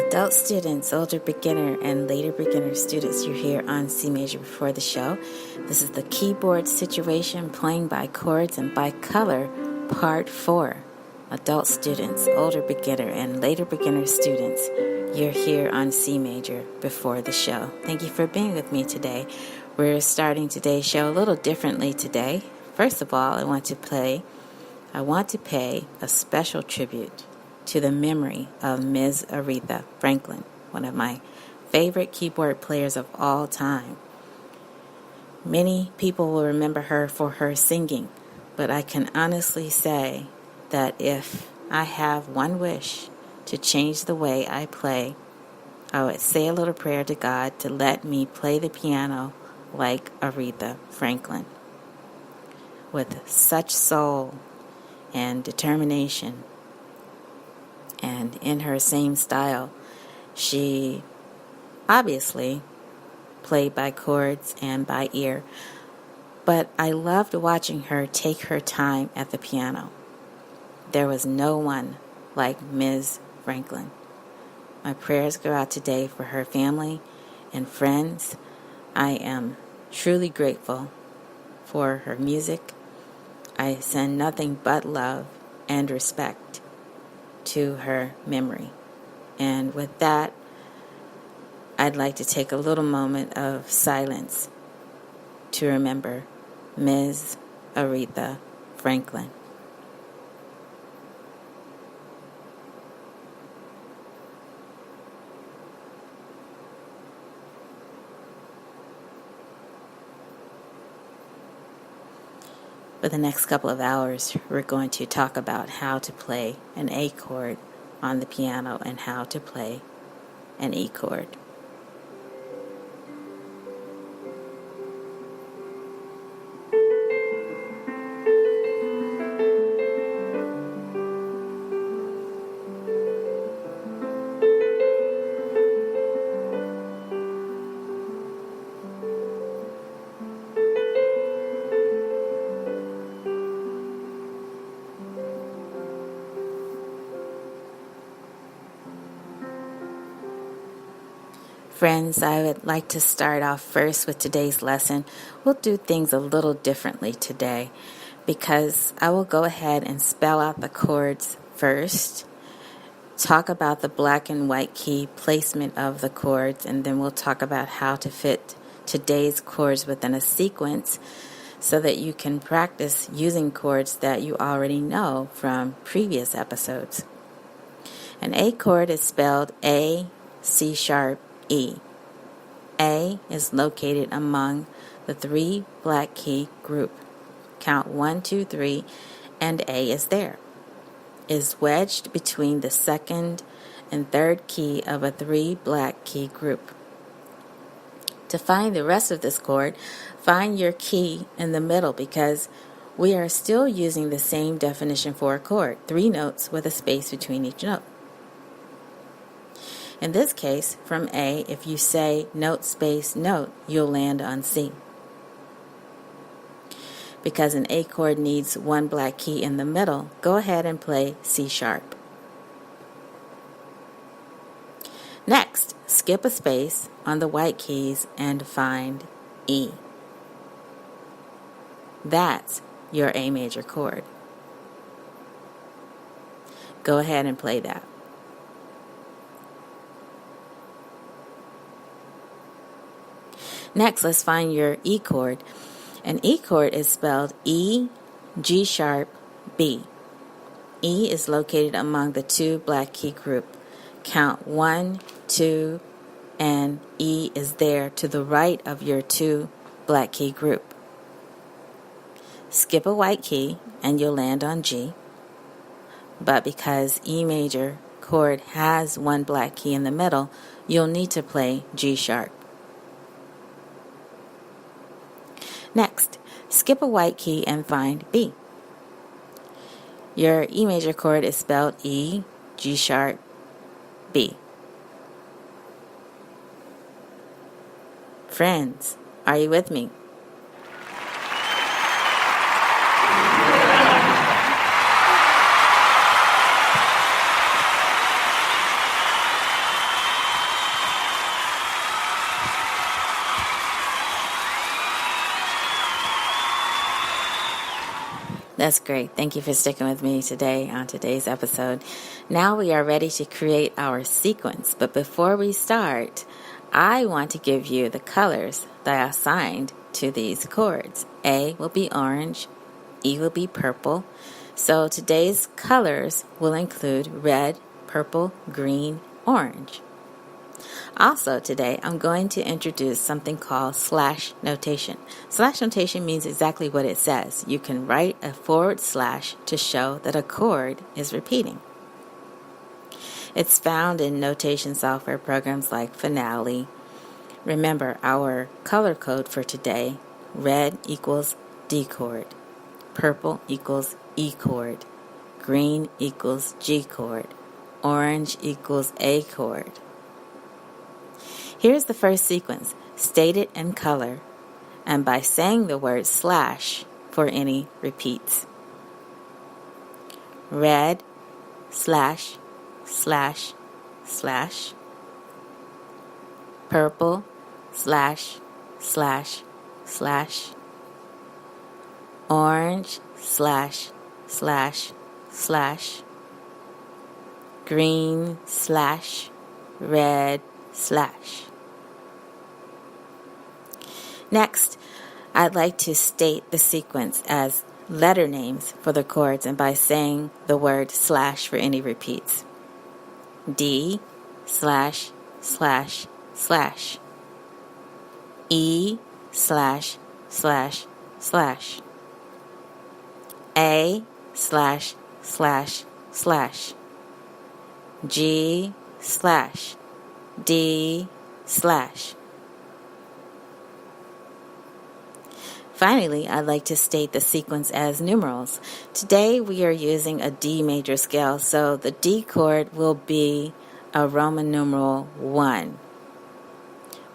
Adult students, older beginner, and later beginner students, you're here on CMajor before the show. This is the keyboard situation, playing by chords and by color, part 4. Adult students, older beginner, and later beginner students, you're here on CMajor before the show. Thank you for being with me today. We're starting today's show a little differently today. First of all, I want to pay a special tribute to the memory of Ms. Aretha Franklin, one of my favorite keyboard players of all time. Many people will remember her for her singing, but I can honestly say that if I have one wish to change the way I play, I would say a little prayer to God to let me play the piano like Aretha Franklin, with such soul and determination. And in her same style, she obviously played by chords and by ear, but I loved watching her take her time at the piano. There was no one like Ms. Franklin. My prayers go out today for her family and friends. I am truly grateful for her music. I send nothing but love and respect to her memory. And with that, I'd like to take a little moment of silence to remember Ms. Aretha Franklin. For the next couple of hours, we're going to talk about how to play an A chord on the piano and how to play an E chord. Friends, I would like to start off first with today's lesson. We'll do things a little differently today because I will go ahead and spell out the chords first, talk about the black and white key placement of the chords, and then we'll talk about how to fit today's chords within a sequence so that you can practice using chords that you already know from previous episodes. An A chord is spelled A, C sharp, E. A is located among the 3 black key group. Count 1, 2, 3, and A is there. Is wedged between the second and third key of a 3 black key group. To find the rest of this chord, find your key in the middle because we are still using the same definition for a chord, 3 notes with a space between each note. In this case, from A, if you say note space note, you'll land on C. Because an A chord needs 1 black key in the middle, go ahead and play C sharp. Next, skip a space on the white keys and find E. That's your A major chord. Go ahead and play that. Next, let's find your E chord. An E chord is spelled E, G sharp, B. E is located among the 2 black key group. Count 1, 2, and E is there to the right of your 2 black key group. Skip a white key and you'll land on G. But because E major chord has 1 black key in the middle, you'll need to play G sharp. Next, skip a white key and find B. Your E major chord is spelled E, G sharp, B. Friends, are you with me? That's great. Thank you for sticking with me today on today's episode. Now we are ready to create our sequence. But before we start, I want to give you the colors that I assigned to these chords. A will be orange, E will be purple. So today's colors will include red, purple, green, orange. Also today, I'm going to introduce something called slash notation. Slash notation means exactly what it says. You can write a forward slash to show that a chord is repeating. It's found in notation software programs like Finale. Remember our color code for today: red equals D chord, purple equals E chord, green equals G chord, orange equals A chord. Here's the first sequence. State it in color and by saying the word slash for any repeats. Red, slash, slash, slash. Purple, slash, slash, slash. Orange, slash, slash, slash. Green, slash, red, slash. Next, I'd like to state the sequence as letter names for the chords and by saying the word slash for any repeats. D, slash, slash, slash. E, slash, slash, slash. A, slash, slash, slash. G, slash, D, slash. Finally, I'd like to state the sequence as numerals. Today we are using a D major scale, so the D chord will be a Roman numeral 1.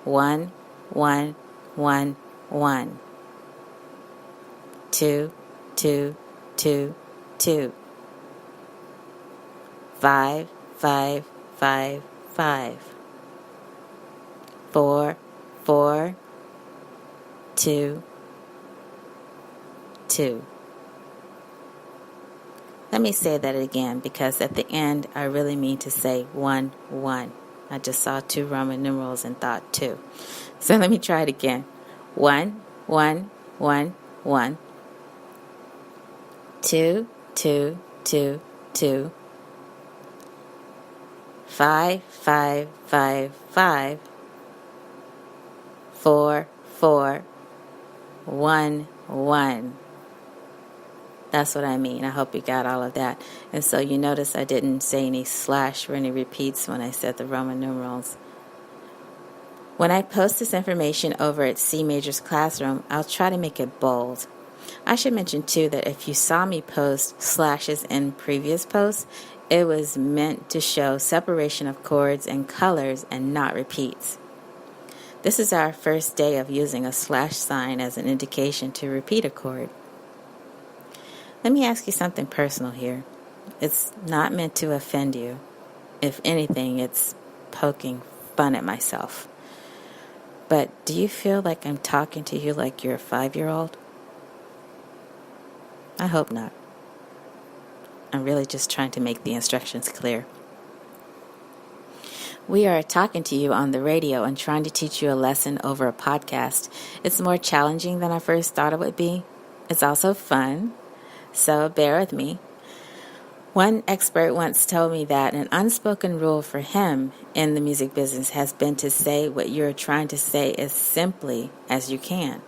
1, 1, 1, 1. 2, 2, 2, 2. 5, 5, 5, 5. 4, 4, 2, 2. Let me say that again because at the end I really mean to say 1, 1. I just saw 2 Roman numerals and thought 2. So let me try it again. 1, 1, 1, 1. 2, 2, 2, 2. 5, 5, 5, 5. 4, 4, 1, 1. That's what I mean. I hope you got all of that. And so you notice I didn't say any slash or any repeats when I said the Roman numerals. When I post this information over at CMajor's classroom, I'll try to make it bold. I should mention too that if you saw me post slashes in previous posts, it was meant to show separation of chords and colors and not repeats. This is our first day of using a slash sign as an indication to repeat a chord. Let me ask you something personal here. It's not meant to offend you. If anything, it's poking fun at myself. But do you feel like I'm talking to you like you're a 5-year-old? I hope not. I'm really just trying to make the instructions clear. We are talking to you on the radio and trying to teach you a lesson over a podcast. It's more challenging than I first thought it would be. It's also fun. So bear with me. One expert once told me that an unspoken rule for him in the music business has been to say what you're trying to say as simply as you can.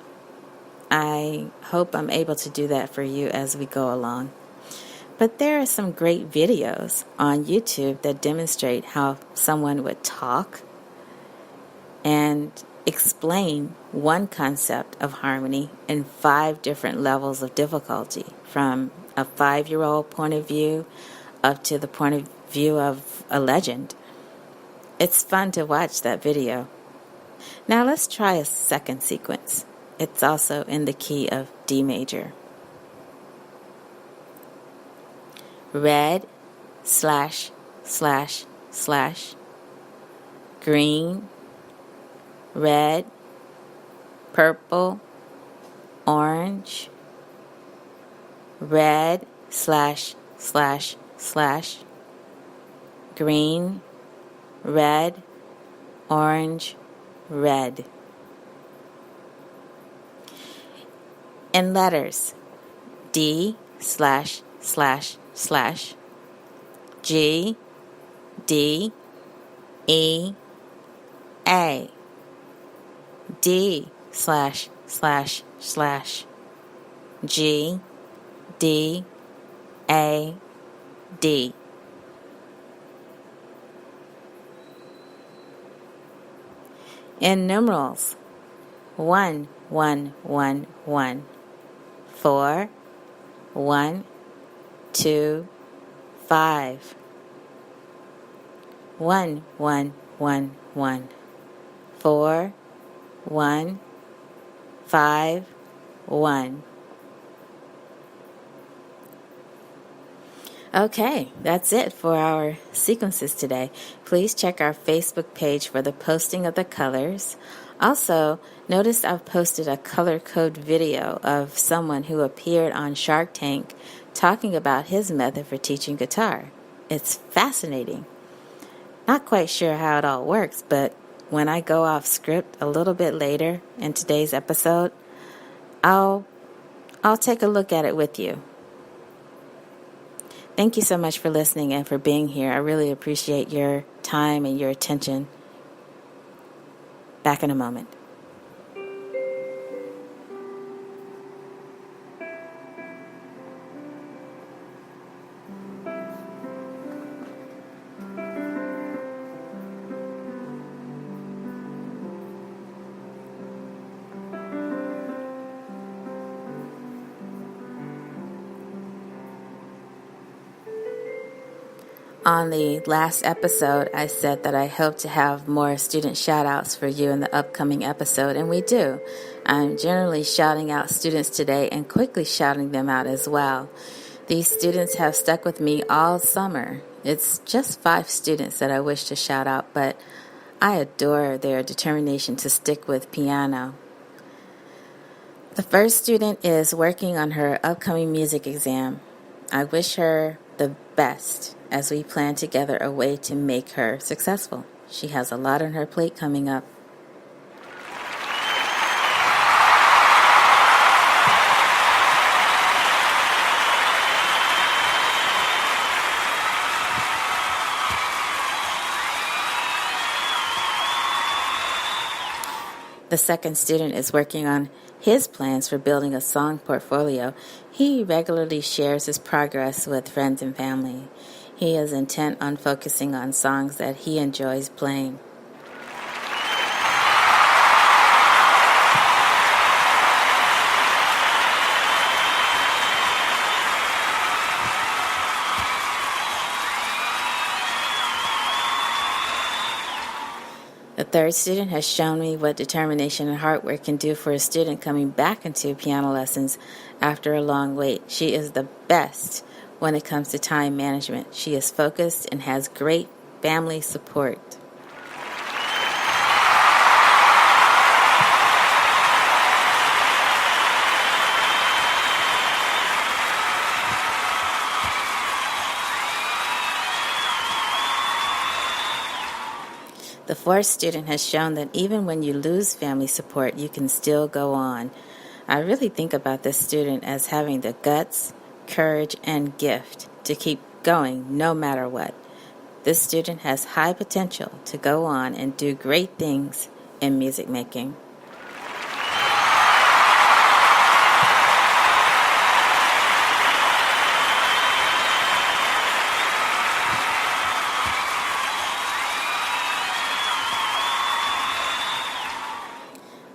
I hope I'm able to do that for you as we go along. But there are some great videos on YouTube that demonstrate how someone would talk and explain one concept of harmony in 5 different levels of difficulty, from a 5-year-old point of view up to the point of view of a legend. It's fun to watch that video. Now let's try a second sequence. It's also in the key of D major. Red, slash, slash, slash. Green, red, purple, orange. red / green, red, orange, red. In letters, D / G, D, E, A. D / G, D, A, D. In numerals, 1 1 1 1, 4 1 2 5, 1 1 1 1, 4 1 5 1. Okay, that's it for our sequences today. Please check our Facebook page for the posting of the colors. Also, notice I've posted a color code video of someone who appeared on Shark Tank talking about his method for teaching guitar. It's fascinating. Not quite sure how it all works, but when I go off script a little bit later in today's episode, I'll take a look at it with you. Thank you so much for listening and for being here. I really appreciate your time and your attention. Back in a moment. On the last episode, I said that I hope to have more student shout-outs for you in the upcoming episode, and we do. I'm generally shouting out students today and quickly shouting them out as well. These students have stuck with me all summer. It's just 5 students that I wish to shout out, but I adore their determination to stick with piano. The first student is working on her upcoming music exam. I wish her the best as we plan together a way to make her successful. She has a lot on her plate coming up. The second student is working on his plans for building a song portfolio. He regularly shares his progress with friends and family. He is intent on focusing on songs that he enjoys playing. The third student has shown me what determination and hard work can do for a student coming back into piano lessons after a long wait. She is the best when it comes to time management. She is focused and has great family support. The fourth student has shown that even when you lose family support, you can still go on. I really think about this student as having the guts, courage, and gift to keep going no matter what. This student has high potential to go on and do great things in music making.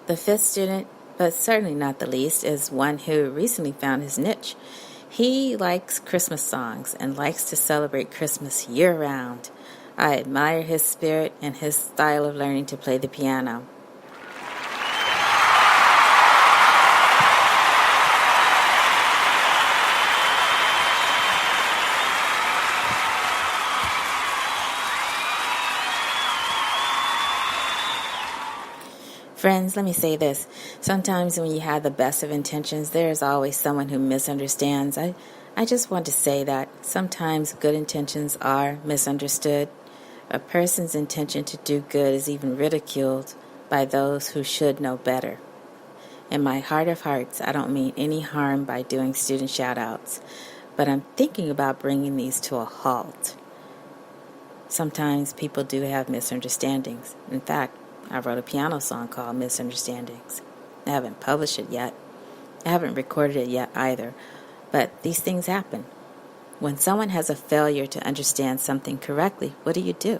The fifth student, but certainly not the least, is one who recently found his niche. He likes Christmas songs and likes to celebrate Christmas year-round. I admire his spirit and his style of learning to play the piano. Friends, let me say this. Sometimes when you have the best of intentions, there is always someone who misunderstands. I just want to say that sometimes good intentions are misunderstood. A person's intention to do good is even ridiculed by those who should know better. In my heart of hearts, I don't mean any harm by doing student shout-outs, but I'm thinking about bringing these to a halt. Sometimes people do have misunderstandings. In fact, I wrote a piano song called Misunderstandings. I haven't published it yet. I haven't recorded it yet either. But these things happen. When someone has a failure to understand something correctly, what do?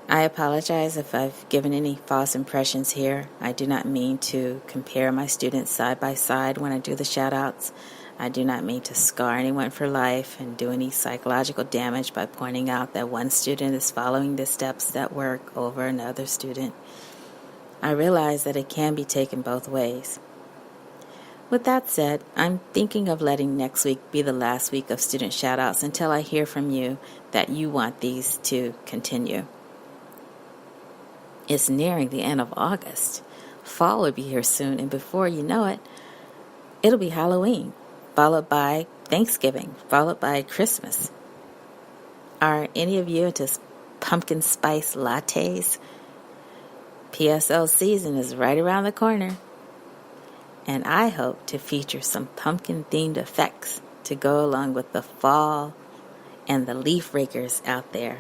I apologize if I've given any false impressions here. I do not mean to compare my students side by side when I do the shout-outs. I do not mean to scar anyone for life and do any psychological damage by pointing out that one student is following the steps that work over another student. I realize that it can be taken both ways. With that said, I'm thinking of letting next week be the last week of student shout-outs until I hear from you that you want these to continue. It's nearing the end of August. Fall will be here soon, and before you know it, it'll be Halloween, followed by Thanksgiving, followed by Christmas. Are any of you into pumpkin spice lattes? PSL season is right around the corner, and I hope to feature some pumpkin-themed effects to go along with the fall and the leaf rakers out there.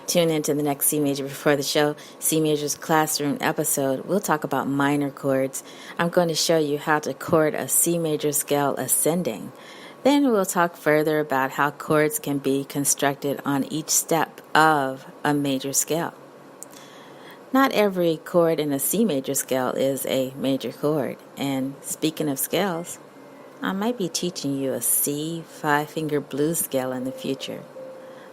Tune into the next C Major Before the Show, C Major's Classroom episode. We'll talk about minor chords. I'm going to show you how to chord a C major scale ascending. Then we'll talk further about how chords can be constructed on each step of a major scale. Not every chord in a C major scale is a major chord. And speaking of scales, I might be teaching you a C 5-finger blues scale in the future.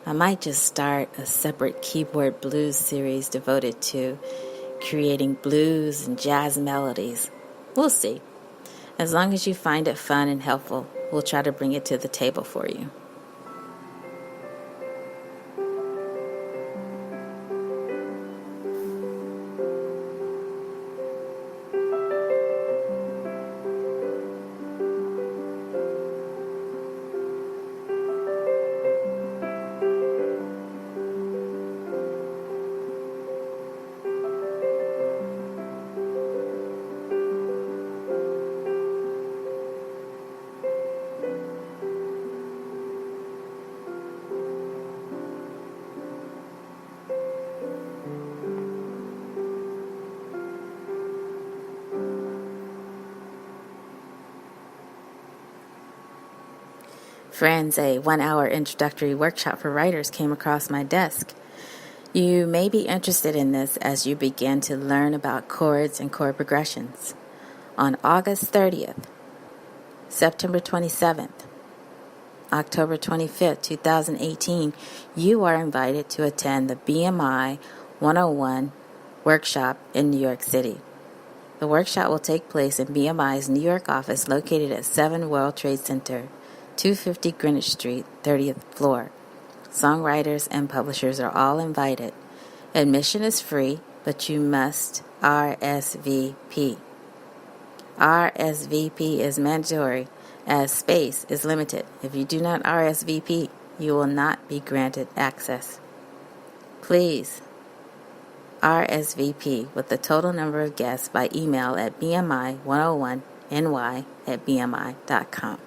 I might just start a separate keyboard blues series devoted to creating blues and jazz melodies. We'll see. As long as you find it fun and helpful, we'll try to bring it to the table for you. Friends, a 1-hour introductory workshop for writers came across my desk. You may be interested in this as you begin to learn about chords and chord progressions. On August 30th, September 27th, October 25th, 2018, you are invited to attend the BMI 101 workshop in New York City. The workshop will take place in BMI's New York office located at 7 World Trade Center, 250 Greenwich Street, 30th floor. Songwriters and publishers are all invited. Admission is free, but you must RSVP. RSVP is mandatory, as space is limited. If you do not RSVP, you will not be granted access. Please RSVP with the total number of guests by email at bmi101ny@bmi.com.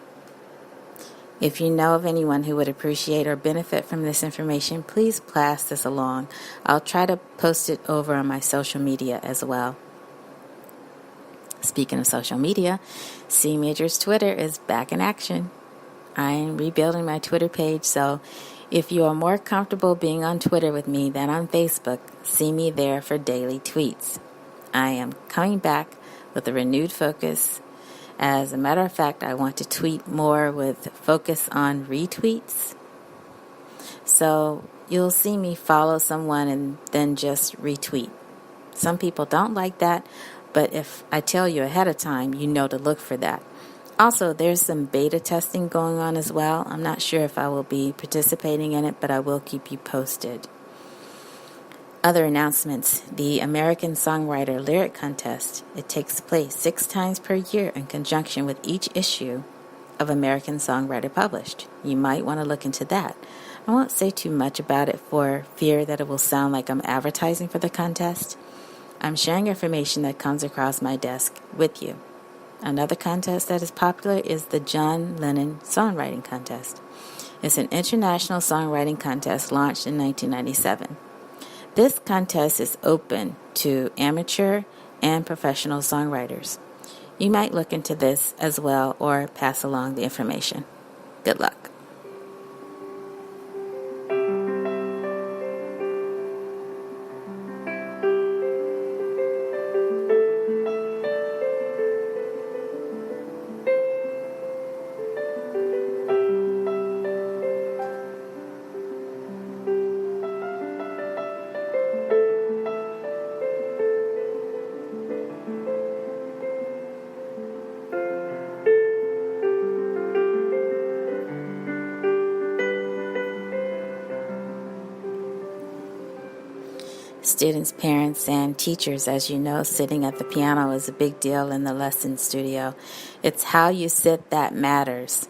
If you know of anyone who would appreciate or benefit from this information, please pass this along. I'll try to post it over on my social media as well. Speaking of social media, C Major's Twitter is back in action. I am rebuilding my Twitter page, so if you are more comfortable being on Twitter with me than on Facebook, see me there for daily tweets. I am coming back with a renewed focus. As a matter of fact, I want to tweet more with focus on retweets. So you'll see me follow someone and then just retweet. Some people don't like that, But if I tell you ahead of time, you know to look for that. Also, there's some beta testing going on as well. I'm not sure if I will be participating in it, but I will keep you posted. Other announcements. The American Songwriter Lyric Contest. It takes place 6 times per year in conjunction with each issue of American Songwriter published. You might want to look into that. I won't say too much about it for fear that it will sound like I'm advertising for the contest. I'm sharing information that comes across my desk with you. Another contest that is popular is the John Lennon Songwriting Contest. It's an international songwriting contest launched in 1997. This contest is open to amateur and professional songwriters. You might look into this as well or pass along the information. Good luck. Students, parents, and teachers, as you know, sitting at the piano is a big deal in the lesson studio. It's how you sit that matters.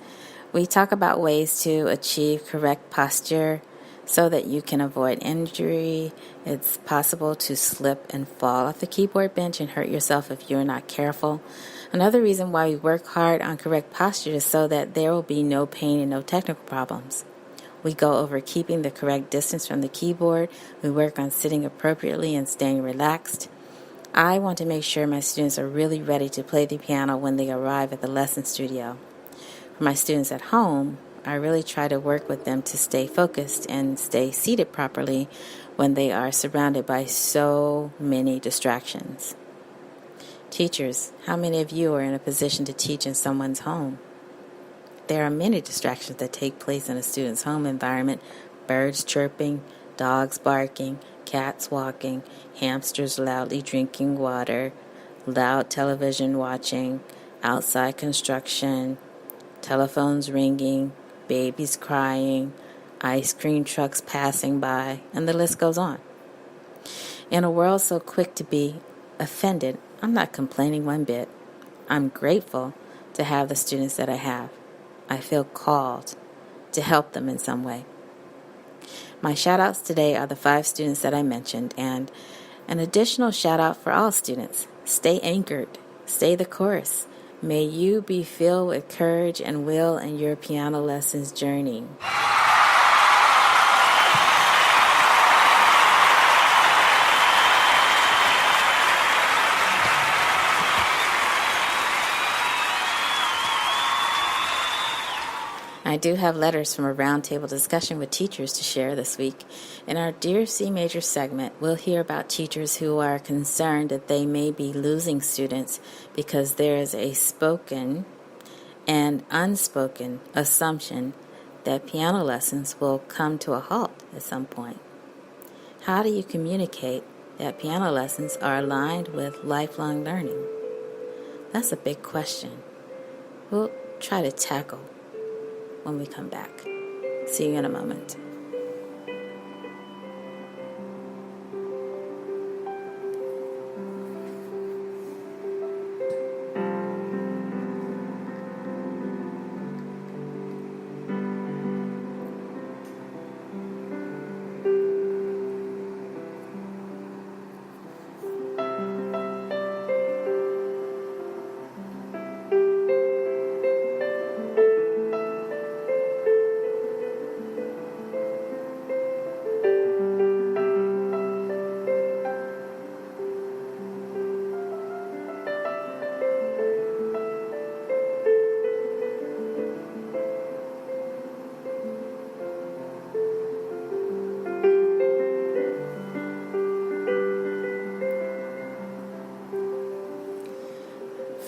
We talk about ways to achieve correct posture so that you can avoid injury. It's possible to slip and fall off the keyboard bench and hurt yourself if you're not careful. Another reason why we work hard on correct posture is so that there will be no pain and no technical problems. We go over keeping the correct distance from the keyboard. We work on sitting appropriately and staying relaxed. I want to make sure my students are really ready to play the piano when they arrive at the lesson studio. For my students at home, I really try to work with them to stay focused and stay seated properly when they are surrounded by so many distractions. Teachers, how many of you are in a position to teach in someone's home? There are many distractions that take place in a student's home environment: birds chirping, dogs barking, cats walking, hamsters loudly drinking water, loud television watching, outside construction, telephones ringing, babies crying, ice cream trucks passing by, and the list goes on. In a world so quick to be offended, I'm not complaining one bit. I'm grateful to have the students that I have. I feel called to help them in some way. My shout-outs today are the 5 students that I mentioned, and an additional shout-out for all students. Stay anchored. Stay the course. May you be filled with courage and will in your piano lessons journey. I do have letters from a roundtable discussion with teachers to share this week. In our Dear CMajor segment, we'll hear about teachers who are concerned that they may be losing students because there is a spoken and unspoken assumption that piano lessons will come to a halt at some point. How do you communicate that piano lessons are aligned with lifelong learning? That's a big question. We'll try to tackle when we come back. See you in a moment.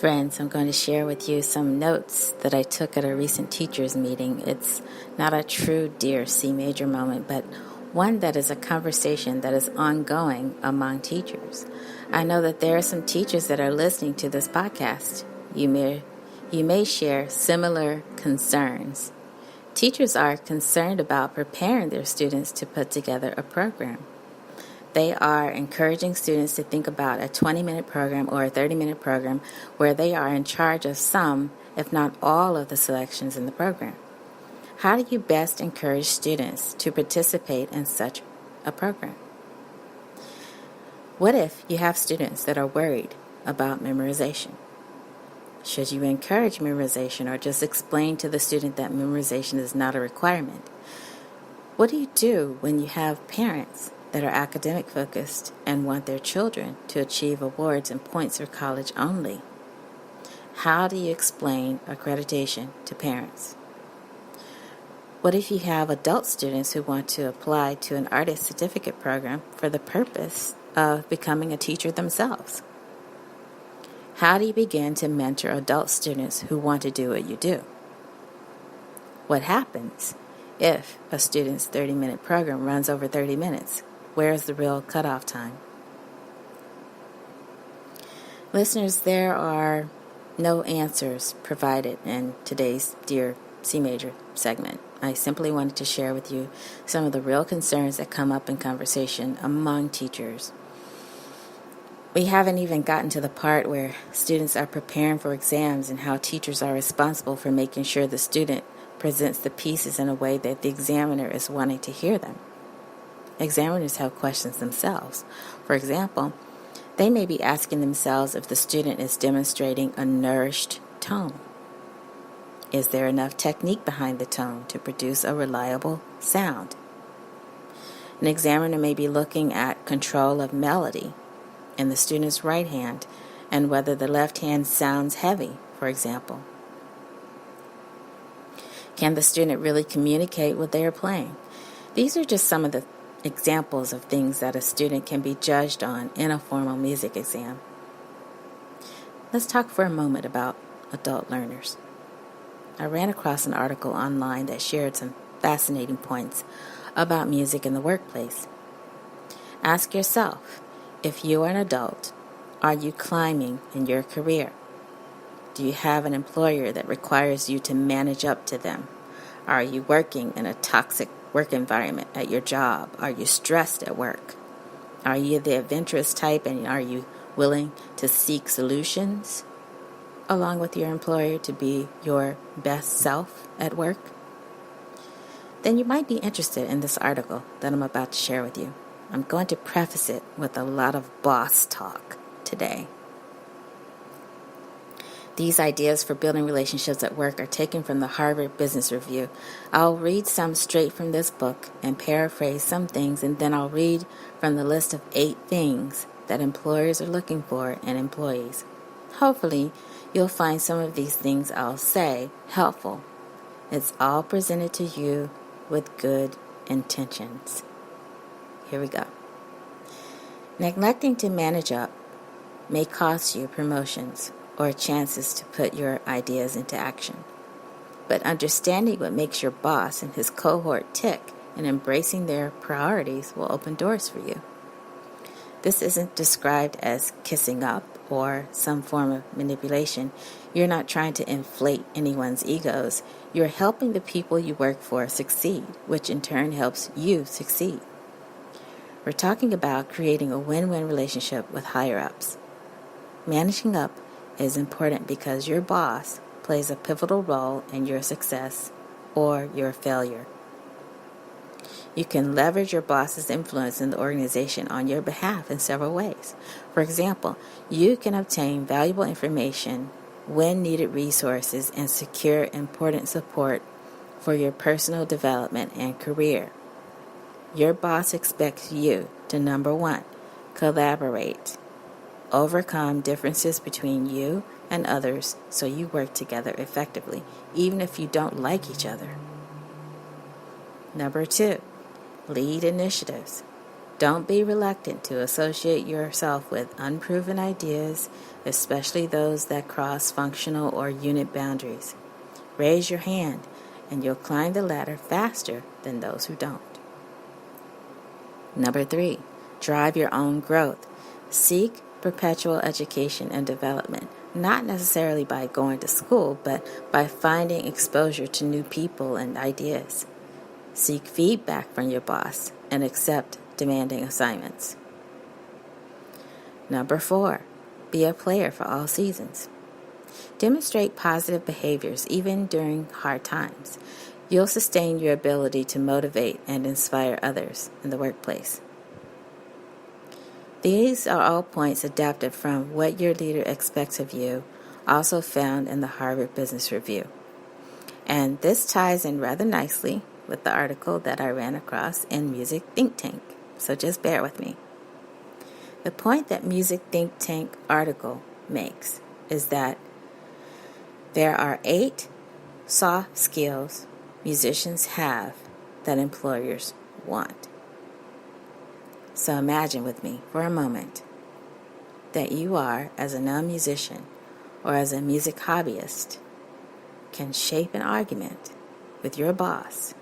Friends, I'm going to share with you some notes that I took at a recent teachers meeting. It's not a true Dear CMajor moment, but one that is a conversation that is ongoing among teachers. I know that there are some teachers that are listening to this podcast. You may share similar concerns. Teachers are concerned about preparing their students to put together a program. They are encouraging students to think about a 20-minute program or a 30-minute program where they are in charge of some, if not all, of the selections in the program. How do you best encourage students to participate in such a program? What if you have students that are worried about memorization? Should you encourage memorization or just explain to the student that memorization is not a requirement? What do you do when you have parents that are academic focused and want their children to achieve awards and points for college only? How do you explain accreditation to parents? What if you have adult students who want to apply to an artist certificate program for the purpose of becoming a teacher themselves? How do you begin to mentor adult students who want to do what you do? What happens if a student's 30-minute program runs over 30 minutes? Where is the real cutoff time? Listeners, there are no answers provided in today's Dear CMajor segment. I simply wanted to share with you some of the real concerns that come up in conversation among teachers. We haven't even gotten to the part where students are preparing for exams and how teachers are responsible for making sure the student presents the pieces in a way that the examiner is wanting to hear them. Examiners have questions themselves. For example, they may be asking themselves if the student is demonstrating a nourished tone. Is there enough technique behind the tone to produce a reliable sound? An examiner may be looking at control of melody in the student's right hand and whether the left hand sounds heavy, for example. Can the student really communicate what they are playing? These are just some of the examples of things that a student can be judged on in a formal music exam. Let's talk for a moment about adult learners. I ran across an article online that shared some fascinating points about music in the workplace. Ask yourself, if you are an adult, are you climbing in your career? Do you have an employer that requires you to manage up to them? Are you working in a toxic work environment at your job? Are you stressed at work? Are you the adventurous type and are you willing to seek solutions along with your employer to be your best self at work? Then you might be interested in this article that I'm about to share with you. I'm going to preface it with a lot of boss talk today. These ideas for building relationships at work are taken from the Harvard Business Review. I'll read some straight from this book and paraphrase some things, and then I'll read from the list of 8 things that employers are looking for in employees. Hopefully, you'll find some of these things I'll say helpful. It's all presented to you with good intentions. Here we go. Neglecting to manage up may cost you promotions or chances to put your ideas into action. But understanding what makes your boss and his cohort tick and embracing their priorities will open doors for you. This isn't described as kissing up or some form of manipulation. You're not trying to inflate anyone's egos. You're helping the people you work for succeed, which in turn helps you succeed. We're talking about creating a win-win relationship with higher-ups. Managing up is important because your boss plays a pivotal role in your success or your failure. You can leverage your boss's influence in the organization on your behalf in several ways. For example, you can obtain valuable information, win needed resources, and secure important support for your personal development and career. Your boss expects you to, number 1, collaborate. Overcome differences between you and others so you work together effectively, even if you don't like each other. Number 2, lead initiatives. Don't be reluctant to associate yourself with unproven ideas, especially those that cross functional or unit boundaries. Raise your hand, and you'll climb the ladder faster than those who don't. Number 3, drive your own growth. Seek perpetual education and development, not necessarily by going to school, but by finding exposure to new people and ideas. Seek feedback from your boss and accept demanding assignments. Number 4, be a player for all seasons. Demonstrate positive behaviors even during hard times. You'll sustain your ability to motivate and inspire others in the workplace. These are all points adapted from What Your Leader Expects of You, also found in the Harvard Business Review. And this ties in rather nicely with the article that I ran across in Music Think Tank, so just bear with me. The point that Music Think Tank article makes is that there are 8 soft skills musicians have that employers want. So imagine with me for a moment that you are, as a non-musician or as a music hobbyist, can shape an argument with your boss,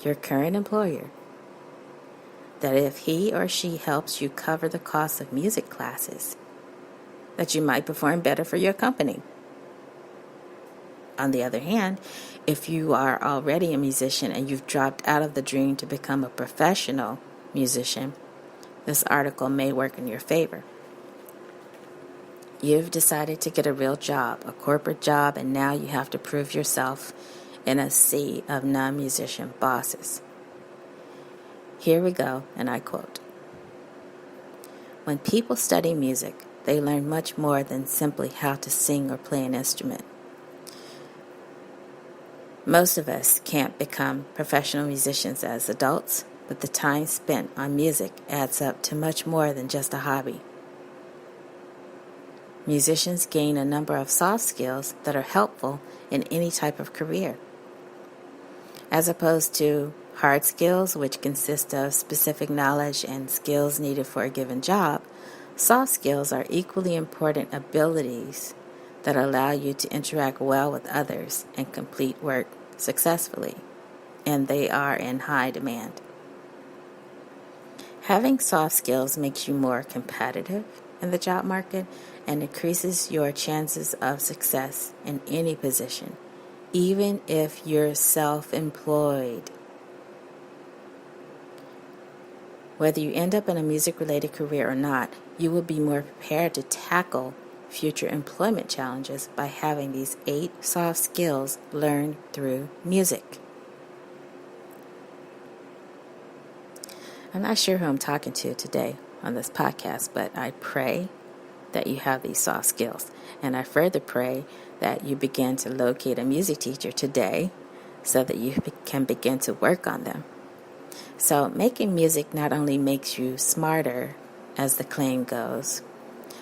your current employer, that if he or she helps you cover the cost of music classes, that you might perform better for your company. On the other hand, if you are already a musician and you've dropped out of the dream to become a professional musician, this article may work in your favor. You've decided to get a real job, a corporate job, and now you have to prove yourself in a sea of non-musician bosses. Here we go, and I quote, "When people study music, they learn much more than simply how to sing or play an instrument. Most of us can't become professional musicians as adults, but the time spent on music adds up to much more than just a hobby. Musicians gain a number of soft skills that are helpful in any type of career. As opposed to hard skills, which consist of specific knowledge and skills needed for a given job, soft skills are equally important abilities that allow you to interact well with others and complete work successfully, and they are in high demand. Having soft skills makes you more competitive in the job market and increases your chances of success in any position, even if you're self-employed. Whether you end up in a music-related career or not, you will be more prepared to tackle future employment challenges by having these 8 soft skills learned through music." I'm not sure who I'm talking to today on this podcast, but I pray that you have these soft skills. And I further pray that you begin to locate a music teacher today so that you can begin to work on them. So making music not only makes you smarter, as the claim goes,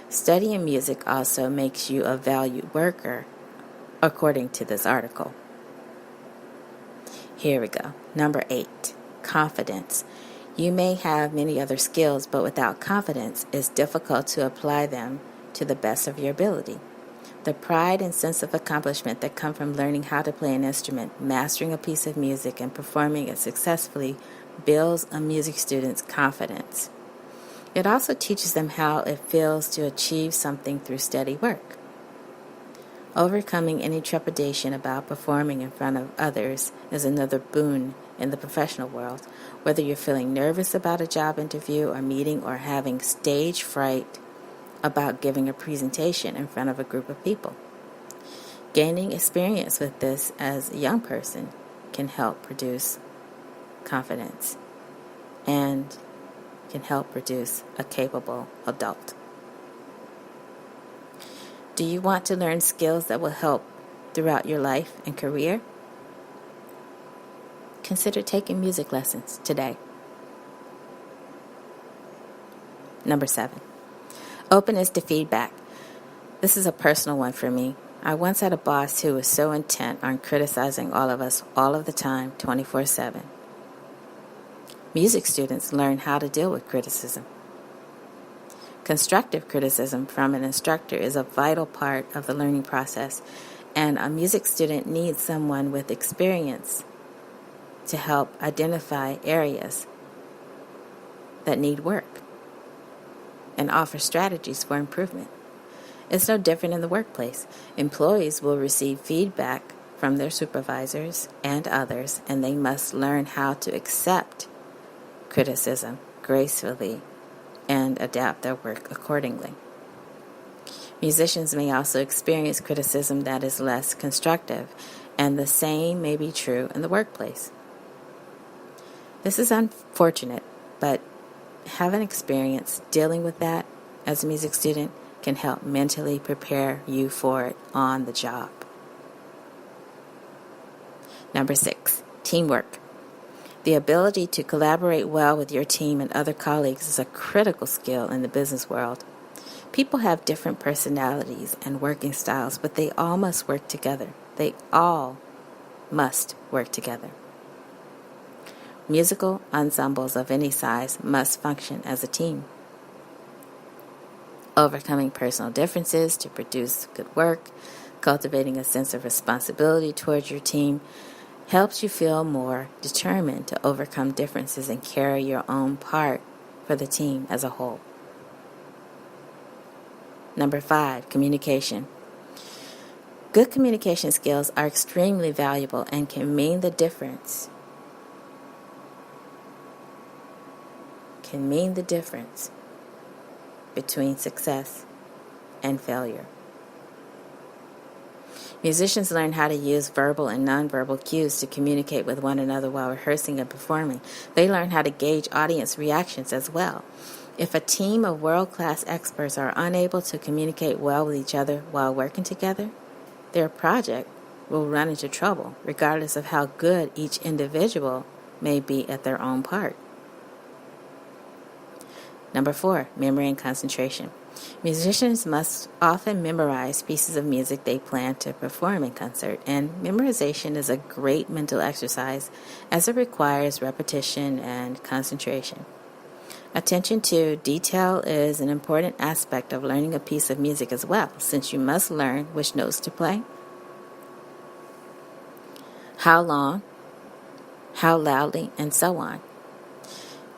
studying music also makes you a valued worker, according to this article. Here we go. Number 8, confidence. You may have many other skills, but without confidence, it's difficult to apply them to the best of your ability. The pride and sense of accomplishment that come from learning how to play an instrument, mastering a piece of music, and performing it successfully builds a music student's confidence. It also teaches them how it feels to achieve something through steady work. Overcoming any trepidation about performing in front of others is another boon in the professional world, whether you're feeling nervous about a job interview or meeting or having stage fright about giving a presentation in front of a group of people. Gaining experience with this as a young person can help produce confidence and can help produce a capable adult. Do you want to learn skills that will help throughout your life and career? Consider taking music lessons today. Number 7, openness to feedback. This is a personal one for me. I once had a boss who was so intent on criticizing all of us all of the time, 24/7. Music students learn how to deal with criticism. Constructive criticism from an instructor is a vital part of the learning process, and a music student needs someone with experience to help identify areas that need work and offer strategies for improvement. It's no different in the workplace. Employees will receive feedback from their supervisors and others, and they must learn how to accept criticism gracefully and adapt their work accordingly. Musicians may also experience criticism that is less constructive, and the same may be true in the workplace. This is unfortunate, but having experience dealing with that as a music student can help mentally prepare you for it on the job. Number 6, teamwork. The ability to collaborate well with your team and other colleagues is a critical skill in the business world. People have different personalities and working styles, but they all must work together. They all must work together. Musical ensembles of any size must function as a team. Overcoming personal differences to produce good work, cultivating a sense of responsibility towards your team, helps you feel more determined to overcome differences and carry your own part for the team as a whole. Number 5, communication. Good communication skills are extremely valuable and can mean the difference. Between success and failure. Musicians learn how to use verbal and nonverbal cues to communicate with one another while rehearsing and performing. They learn how to gauge audience reactions as well. If a team of world-class experts are unable to communicate well with each other while working together, their project will run into trouble, regardless of how good each individual may be at their own part. Number 4, memory and concentration. Musicians must often memorize pieces of music they plan to perform in concert, and memorization is a great mental exercise as it requires repetition and concentration. Attention to detail is an important aspect of learning a piece of music as well, since you must learn which notes to play, how long, how loudly, and so on.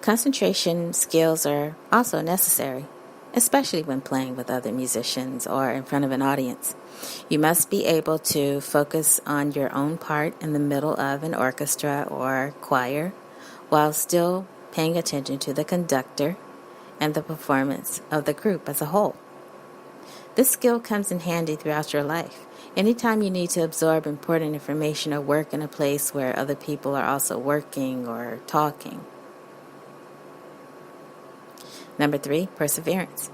Concentration skills are also necessary, especially when playing with other musicians or in front of an audience. You must be able to focus on your own part in the middle of an orchestra or choir while still paying attention to the conductor and the performance of the group as a whole. This skill comes in handy throughout your life. Anytime you need to absorb important information or work in a place where other people are also working or talking. Number 3, perseverance.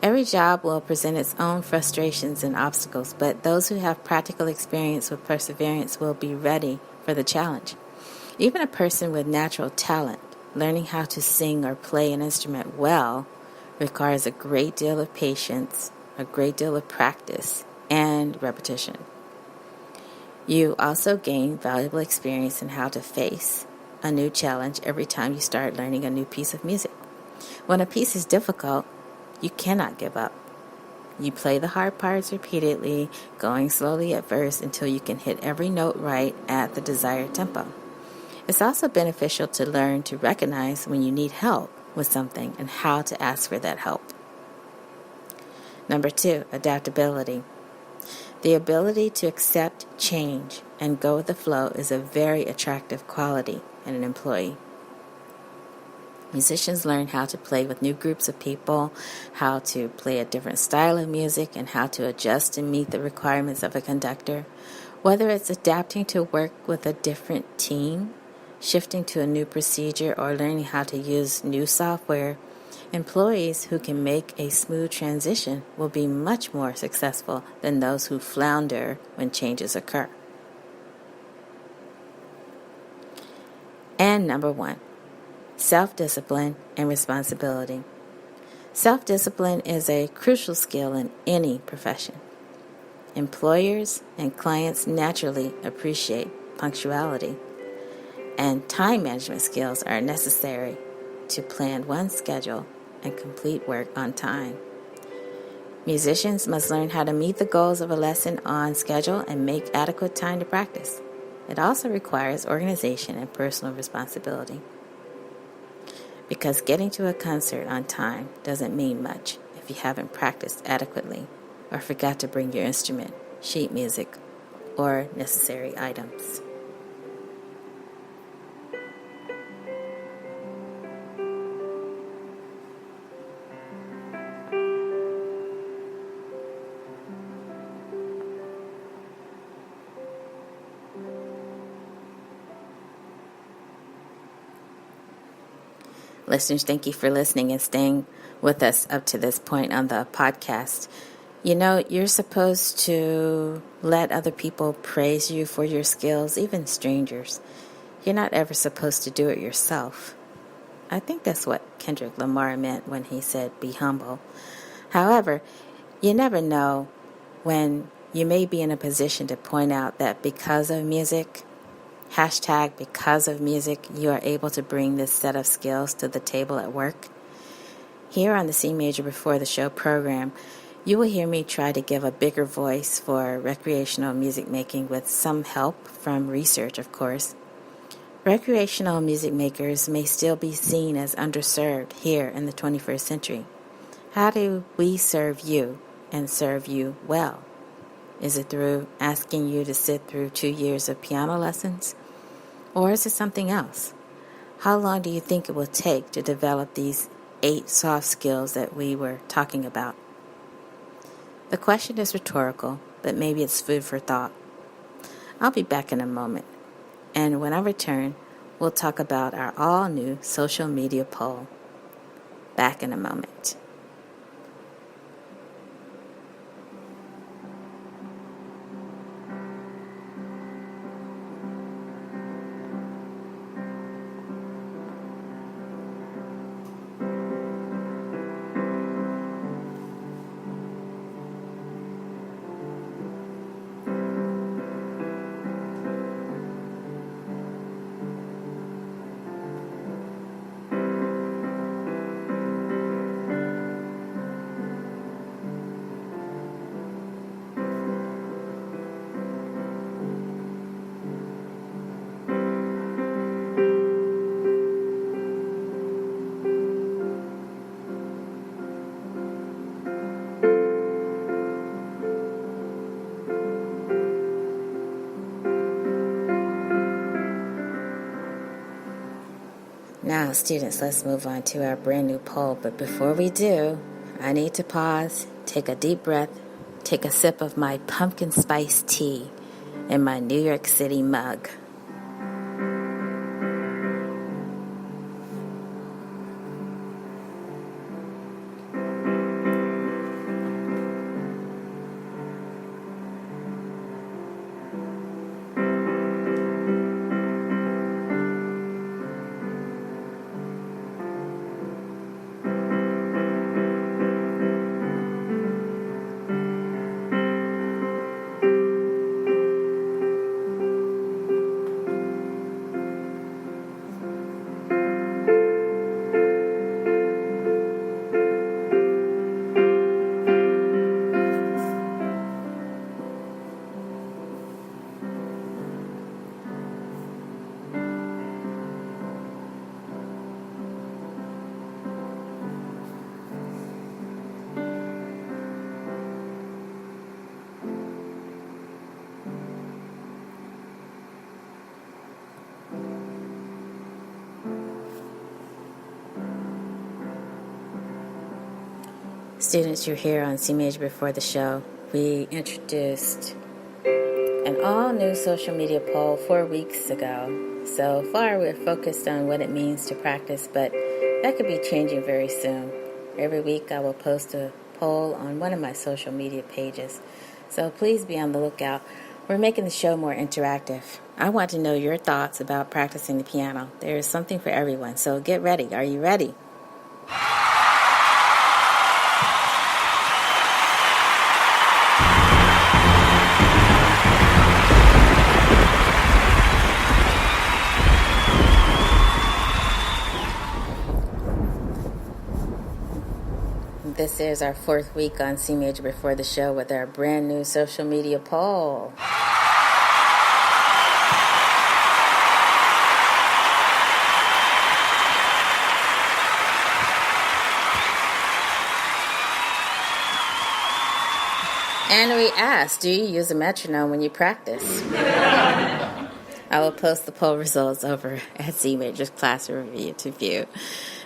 Every job will present its own frustrations and obstacles, but those who have practical experience with perseverance will be ready for the challenge. Even a person with natural talent, learning how to sing or play an instrument well requires a great deal of patience, a great deal of practice, and repetition. You also gain valuable experience in how to face a new challenge every time you start learning a new piece of music. When a piece is difficult, you cannot give up. You play the hard parts repeatedly, going slowly at first until you can hit every note right at the desired tempo. It's also beneficial to learn to recognize when you need help with something and how to ask for that help. Number 2, adaptability. The ability to accept change and go with the flow is a very attractive quality in an employee. Musicians learn how to play with new groups of people, how to play a different style of music, and how to adjust and meet the requirements of a conductor. Whether it's adapting to work with a different team, shifting to a new procedure, or learning how to use new software, employees who can make a smooth transition will be much more successful than those who flounder when changes occur. And number 1, self-discipline and responsibility. Self-discipline is a crucial skill in any profession. Employers and clients naturally appreciate punctuality, and time management skills are necessary to plan one's schedule and complete work on time. Musicians must learn how to meet the goals of a lesson on schedule and make adequate time to practice. It also requires organization and personal responsibility. because getting to a concert on time doesn't mean much if you haven't practiced adequately or forgot to bring your instrument, sheet music, or necessary items. Listeners, thank you for listening and staying with us up to this point on the podcast. You know, you're supposed to let other people praise you for your skills, even strangers. You're not ever supposed to do it yourself. I think that's what Kendrick Lamar meant when he said, be humble. However, you never know when you may be in a position to point out that because of music, because of music, you are able to bring this set of skills to the table at work. Here on the CMajor Before the Show program, you will hear me try to give a bigger voice for recreational music making with some help from research, of course. Recreational music makers may still be seen as underserved here in the 21st century. How do we serve you and serve you well? Is it through asking you to sit through 2 years of piano lessons? Or is it something else? How long do you think it will take to develop these 8 soft skills that we were talking about? The question is rhetorical, but maybe it's food for thought. I'll be back in a moment, and when I return, we'll talk about our all-new social media poll. Back in a moment. Now, students, let's move on to our brand new poll. But before we do, I need to pause, take a deep breath, take a sip of my pumpkin spice tea in my New York City mug. Students, you're here on CMajor Before the Show. We introduced an all-new social media poll 4 weeks ago. So far, we're focused on what it means to practice, but that could be changing very soon. Every week, I will post a poll on one of my social media pages. So please be on the lookout. We're making the show more interactive. I want to know your thoughts about practicing the piano. There is something for everyone, so get ready. Are you ready? This is our 4th week on CMajor Before the Show with our brand new social media poll. And we asked, do you use a metronome when you practice? I will post the poll results over at CMajor's Classroom Review to view.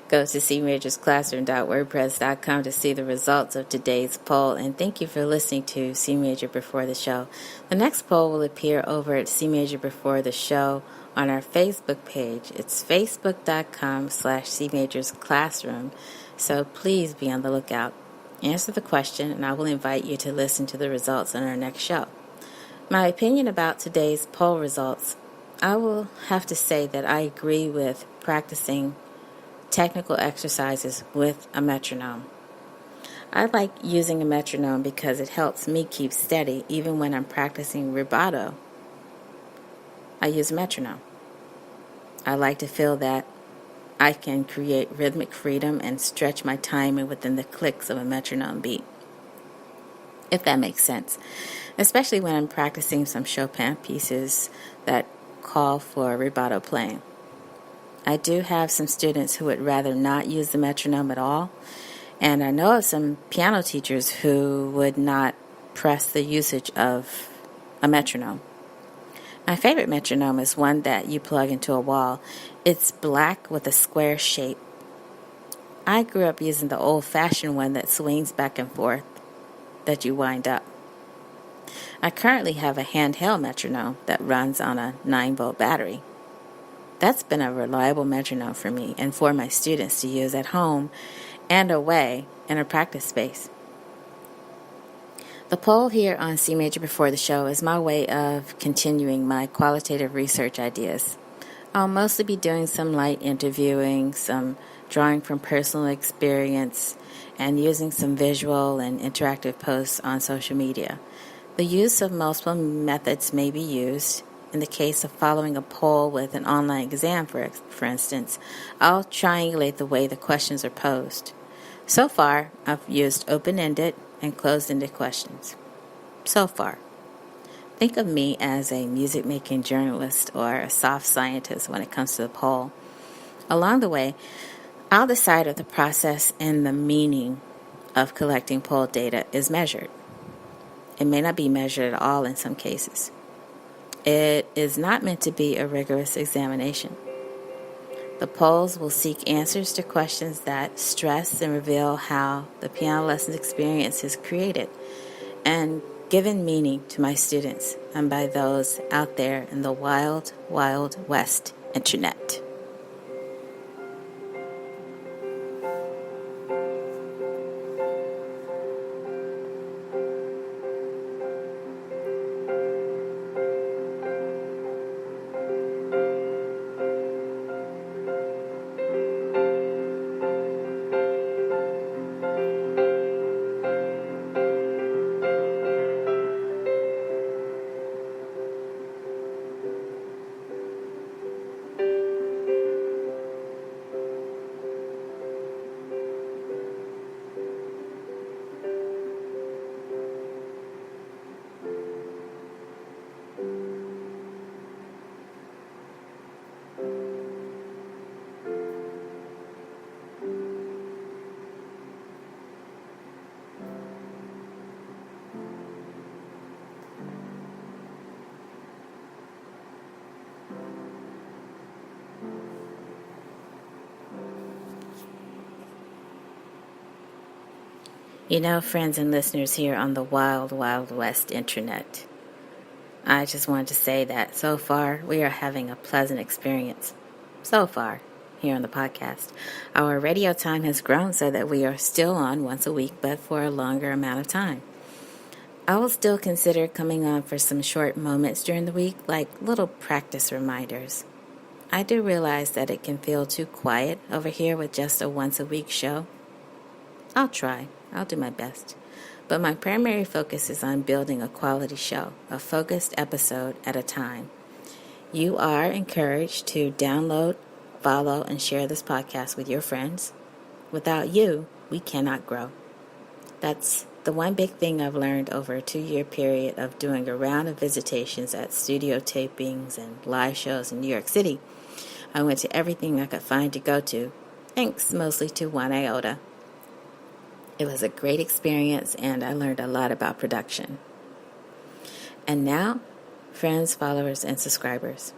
Go to cmajorsclassroom.wordpress.com to see the results of today's poll. And thank you for listening to CMajor Before the Show. The next poll will appear over at CMajor Before the Show on our Facebook page. It's facebook.com/CMajorsClassroom. So please be on the lookout. Answer the question, and I will invite you to listen to the results on our next show. My opinion about today's poll results, I will have to say that I agree with practicing technical exercises with a metronome. I like using a metronome because it helps me keep steady even when I'm practicing rubato. I use a metronome. I like to feel that I can create rhythmic freedom and stretch my timing within the clicks of a metronome beat, if that makes sense, especially when I'm practicing some Chopin pieces that call for rubato playing. I do have some students who would rather not use the metronome at all, and I know of some piano teachers who would not press the usage of a metronome. My favorite metronome is one that you plug into a wall. It's black with a square shape. I grew up using the old-fashioned one that swings back and forth, that you wind up. I currently have a handheld metronome that runs on a 9-volt battery. That's been a reliable metronome for me and for my students to use at home and away in a practice space. The poll here on CMajor Before the Show is my way of continuing my qualitative research ideas. I'll mostly be doing some light interviewing, some drawing from personal experience, and using some visual and interactive posts on social media. The use of multiple methods may be used. In the case of following a poll with an online exam, for instance, I'll triangulate the way the questions are posed. So far, I've used open-ended and closed-ended questions. So far. Think of me as a music-making journalist or a soft scientist when it comes to the poll. Along the way, I'll decide if the process and the meaning of collecting poll data is measured. It may not be measured at all in some cases. It is not meant to be a rigorous examination. The polls will seek answers to questions that stress and reveal how the piano lessons experience is created and given meaning to my students and by those out there in the wild, wild west internet. You know, friends and listeners here on the wild, wild west internet, I just wanted to say that so far we are having a pleasant experience. So far, here on the podcast. Our radio time has grown so that we are still on once a week, but for a longer amount of time. I will still consider coming on for some short moments during the week, like little practice reminders. I do realize that it can feel too quiet over here with just a once-a-week show. I'll try. I'll do my best. But my primary focus is on building a quality show, a focused episode at a time. You are encouraged to download, follow, and share this podcast with your friends. Without you, we cannot grow. That's the one big thing I've learned over a 2-year period of doing a round of visitations at studio tapings and live shows in New York City. I went to everything I could find to go to, thanks mostly to One Iota. It was a great experience, and I learned a lot about production. And now, friends, followers, and subscribers,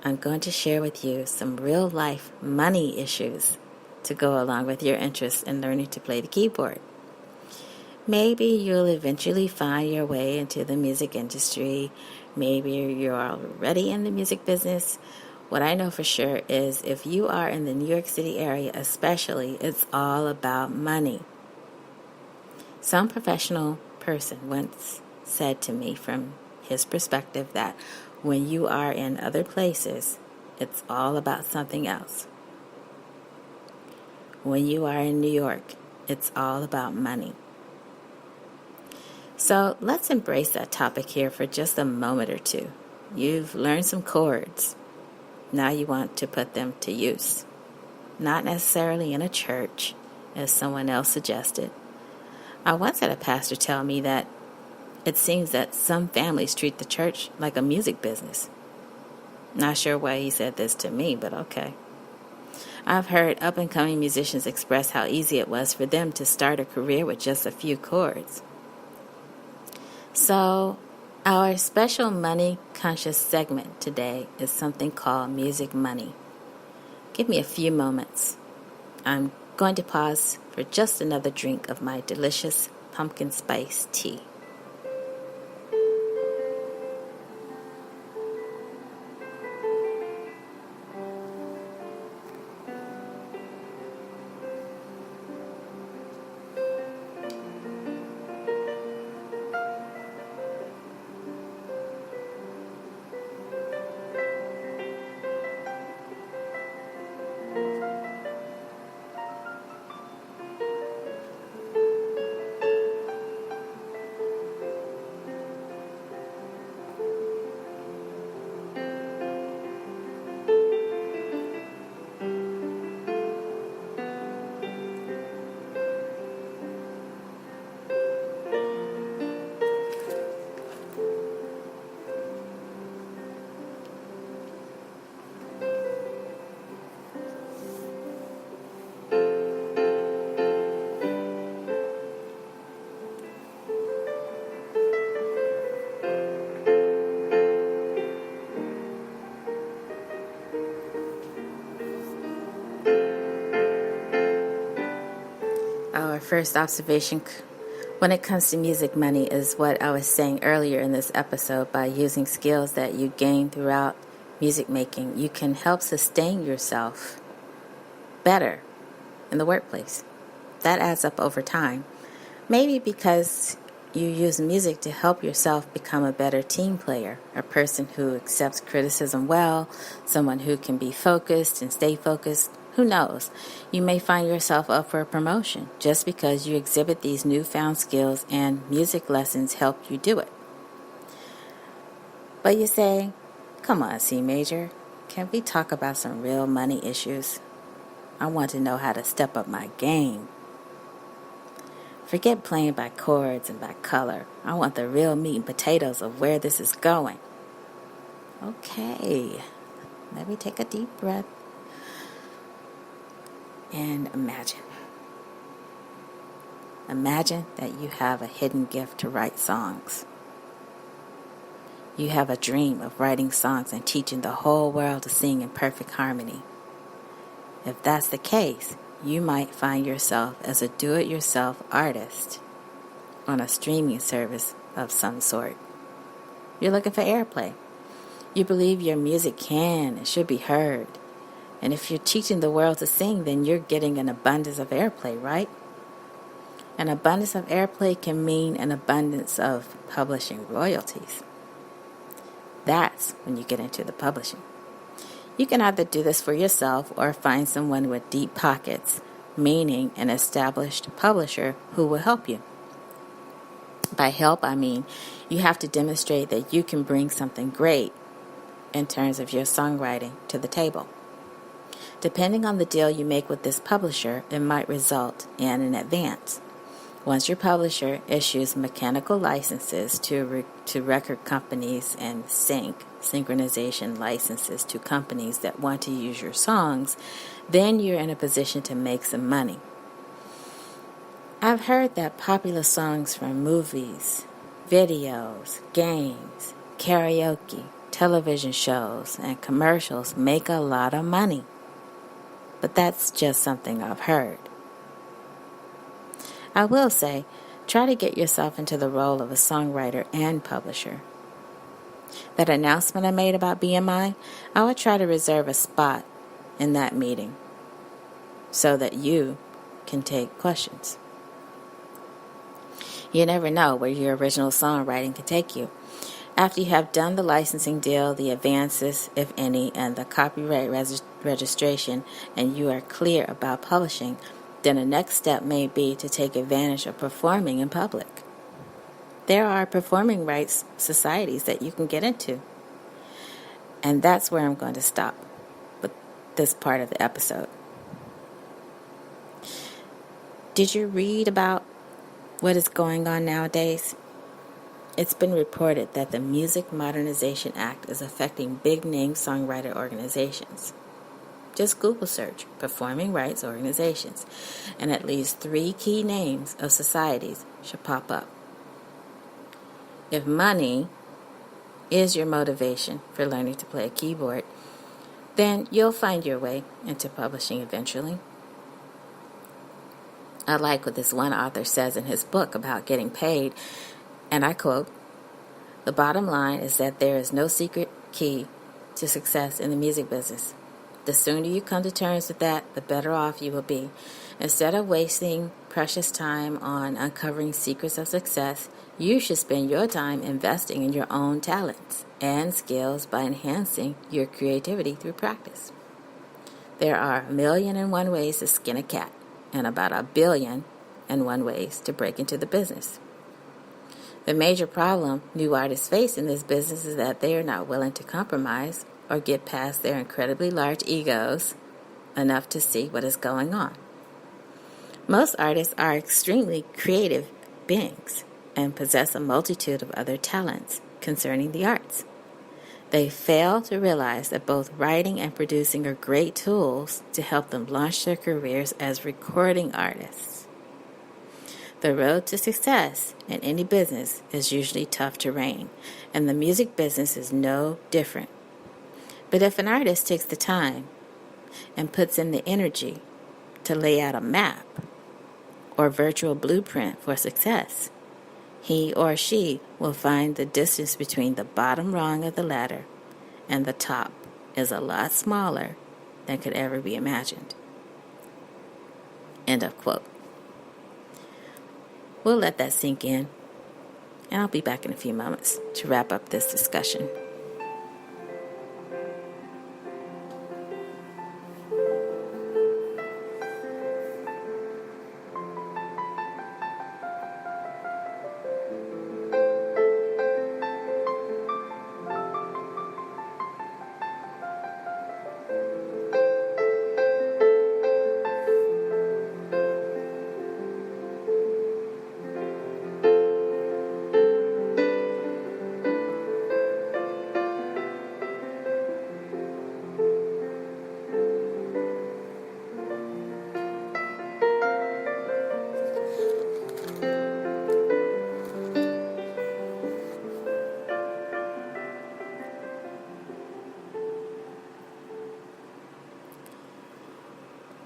I'm going to share with you some real-life money issues to go along with your interest in learning to play the keyboard. Maybe you'll eventually find your way into the music industry. Maybe you're already in the music business. What I know for sure is if you are in the New York City area especially, it's all about money. Some professional person once said to me from his perspective that when you are in other places, it's all about something else. When you are in New York, it's all about money. So let's embrace that topic here for just a moment or two. You've learned some chords. Now you want to put them to use. Not necessarily in a church, as someone else suggested. I once had a pastor tell me that it seems that some families treat the church like a music business. Not sure why he said this to me, but okay. I've heard up-and-coming musicians express how easy it was for them to start a career with just a few chords. So, our special money-conscious segment today is something called Music Money. Give me a few moments. I'm going to pause for just another drink of my delicious pumpkin spice tea. Our first observation when it comes to music money is what I was saying earlier in this episode. By using skills that you gain throughout music making, you can help sustain yourself better in the workplace. That adds up over time. Maybe because you use music to help yourself become a better team player, a person who accepts criticism well, someone who can be focused and stay focused. Who knows? You may find yourself up for a promotion just because you exhibit these newfound skills and music lessons help you do it. But you say, come on, CMajor, can we talk about some real money issues? I want to know how to step up my game. Forget playing by chords and by color. I want the real meat and potatoes of where this is going. Okay, let me take a deep breath. And imagine that you have a hidden gift to write songs. You have a dream of writing songs and teaching the whole world to sing in perfect harmony. If that's the case, you might find yourself as a do-it-yourself artist on a streaming service of some sort. You're looking for airplay. You believe your music can and should be heard. And if you're teaching the world to sing, then you're getting an abundance of airplay, right? An abundance of airplay can mean an abundance of publishing royalties. That's when you get into the publishing. You can either do this for yourself or find someone with deep pockets, meaning an established publisher who will help you. By help, I mean you have to demonstrate that you can bring something great in terms of your songwriting to the table. Depending on the deal you make with this publisher, it might result in an advance. Once your publisher issues mechanical licenses to record companies and synchronization licenses to companies that want to use your songs, then you're in a position to make some money. I've heard that popular songs from movies, videos, games, karaoke, television shows, and commercials make a lot of money. But that's just something I've heard. I will say, try to get yourself into the role of a songwriter and publisher. That announcement I made about BMI, I would try to reserve a spot in that meeting so that you can take questions. You never know where your original songwriting can take you. After you have done the licensing deal, the advances, if any, and the copyright registration, and you are clear about publishing, then the next step may be to take advantage of performing in public. There are performing rights societies that you can get into. And that's where I'm going to stop with this part of the episode. Did you read about what is going on nowadays? It's been reported that the Music Modernization Act is affecting big-name songwriter organizations. Just Google search performing rights organizations, and at least 3 key names of societies should pop up. If money is your motivation for learning to play a keyboard, then you'll find your way into publishing eventually. I like what this one author says in his book about getting paid, and I quote, "The bottom line is that there is no secret key to success in the music business. The sooner you come to terms with that, the better off you will be. Instead of wasting precious time on uncovering secrets of success, you should spend your time investing in your own talents and skills by enhancing your creativity through practice. There are 1,000,001 ways to skin a cat, and about 1,000,000,001 ways to break into the business. The major problem new artists face in this business is that they are not willing to compromise or get past their incredibly large egos enough to see what is going on. Most artists are extremely creative beings and possess a multitude of other talents concerning the arts. They fail to realize that both writing and producing are great tools to help them launch their careers as recording artists. The road to success in any business is usually tough terrain, and the music business is no different. But if an artist takes the time and puts in the energy to lay out a map or virtual blueprint for success, he or she will find the distance between the bottom rung of the ladder and the top is a lot smaller than could ever be imagined." End of quote. We'll let that sink in, and I'll be back in a few moments to wrap up this discussion.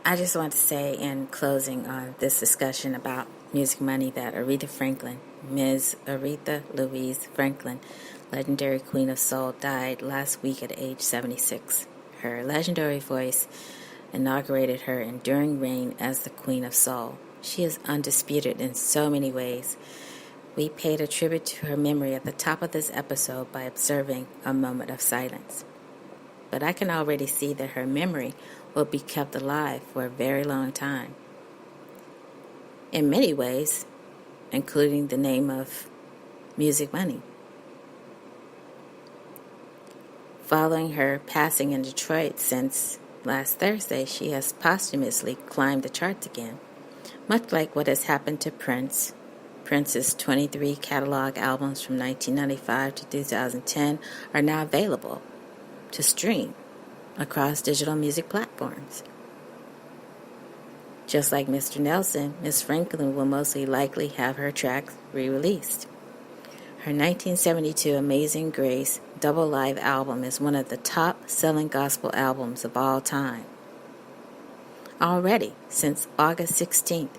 I just want to say in closing on this discussion about music money that Aretha Franklin, Ms. Aretha Louise Franklin, legendary Queen of Soul, died last week at age 76. Her legendary voice inaugurated her enduring reign as the Queen of Soul. She is undisputed in so many ways. We paid a tribute to her memory at the top of this episode by observing a moment of silence. But I can already see that her memory will be kept alive for a very long time. In many ways, including the name of music money. Following her passing in Detroit since last Thursday, she has posthumously climbed the charts again, much like what has happened to Prince. Prince's 23 catalog albums from 1995 to 2010 are now available to stream across digital music platforms. Just like Mr. Nelson, Miss Franklin will mostly likely have her tracks re-released. Her 1972 Amazing Grace double live album is one of the top-selling gospel albums of all time. Already, since August 16th,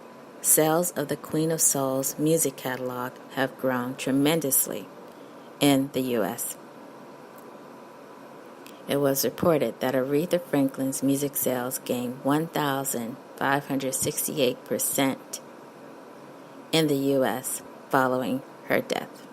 sales of the Queen of Soul's music catalog have grown tremendously in the U.S. It was reported that Aretha Franklin's music sales gained 1,568% in the U.S. following her death.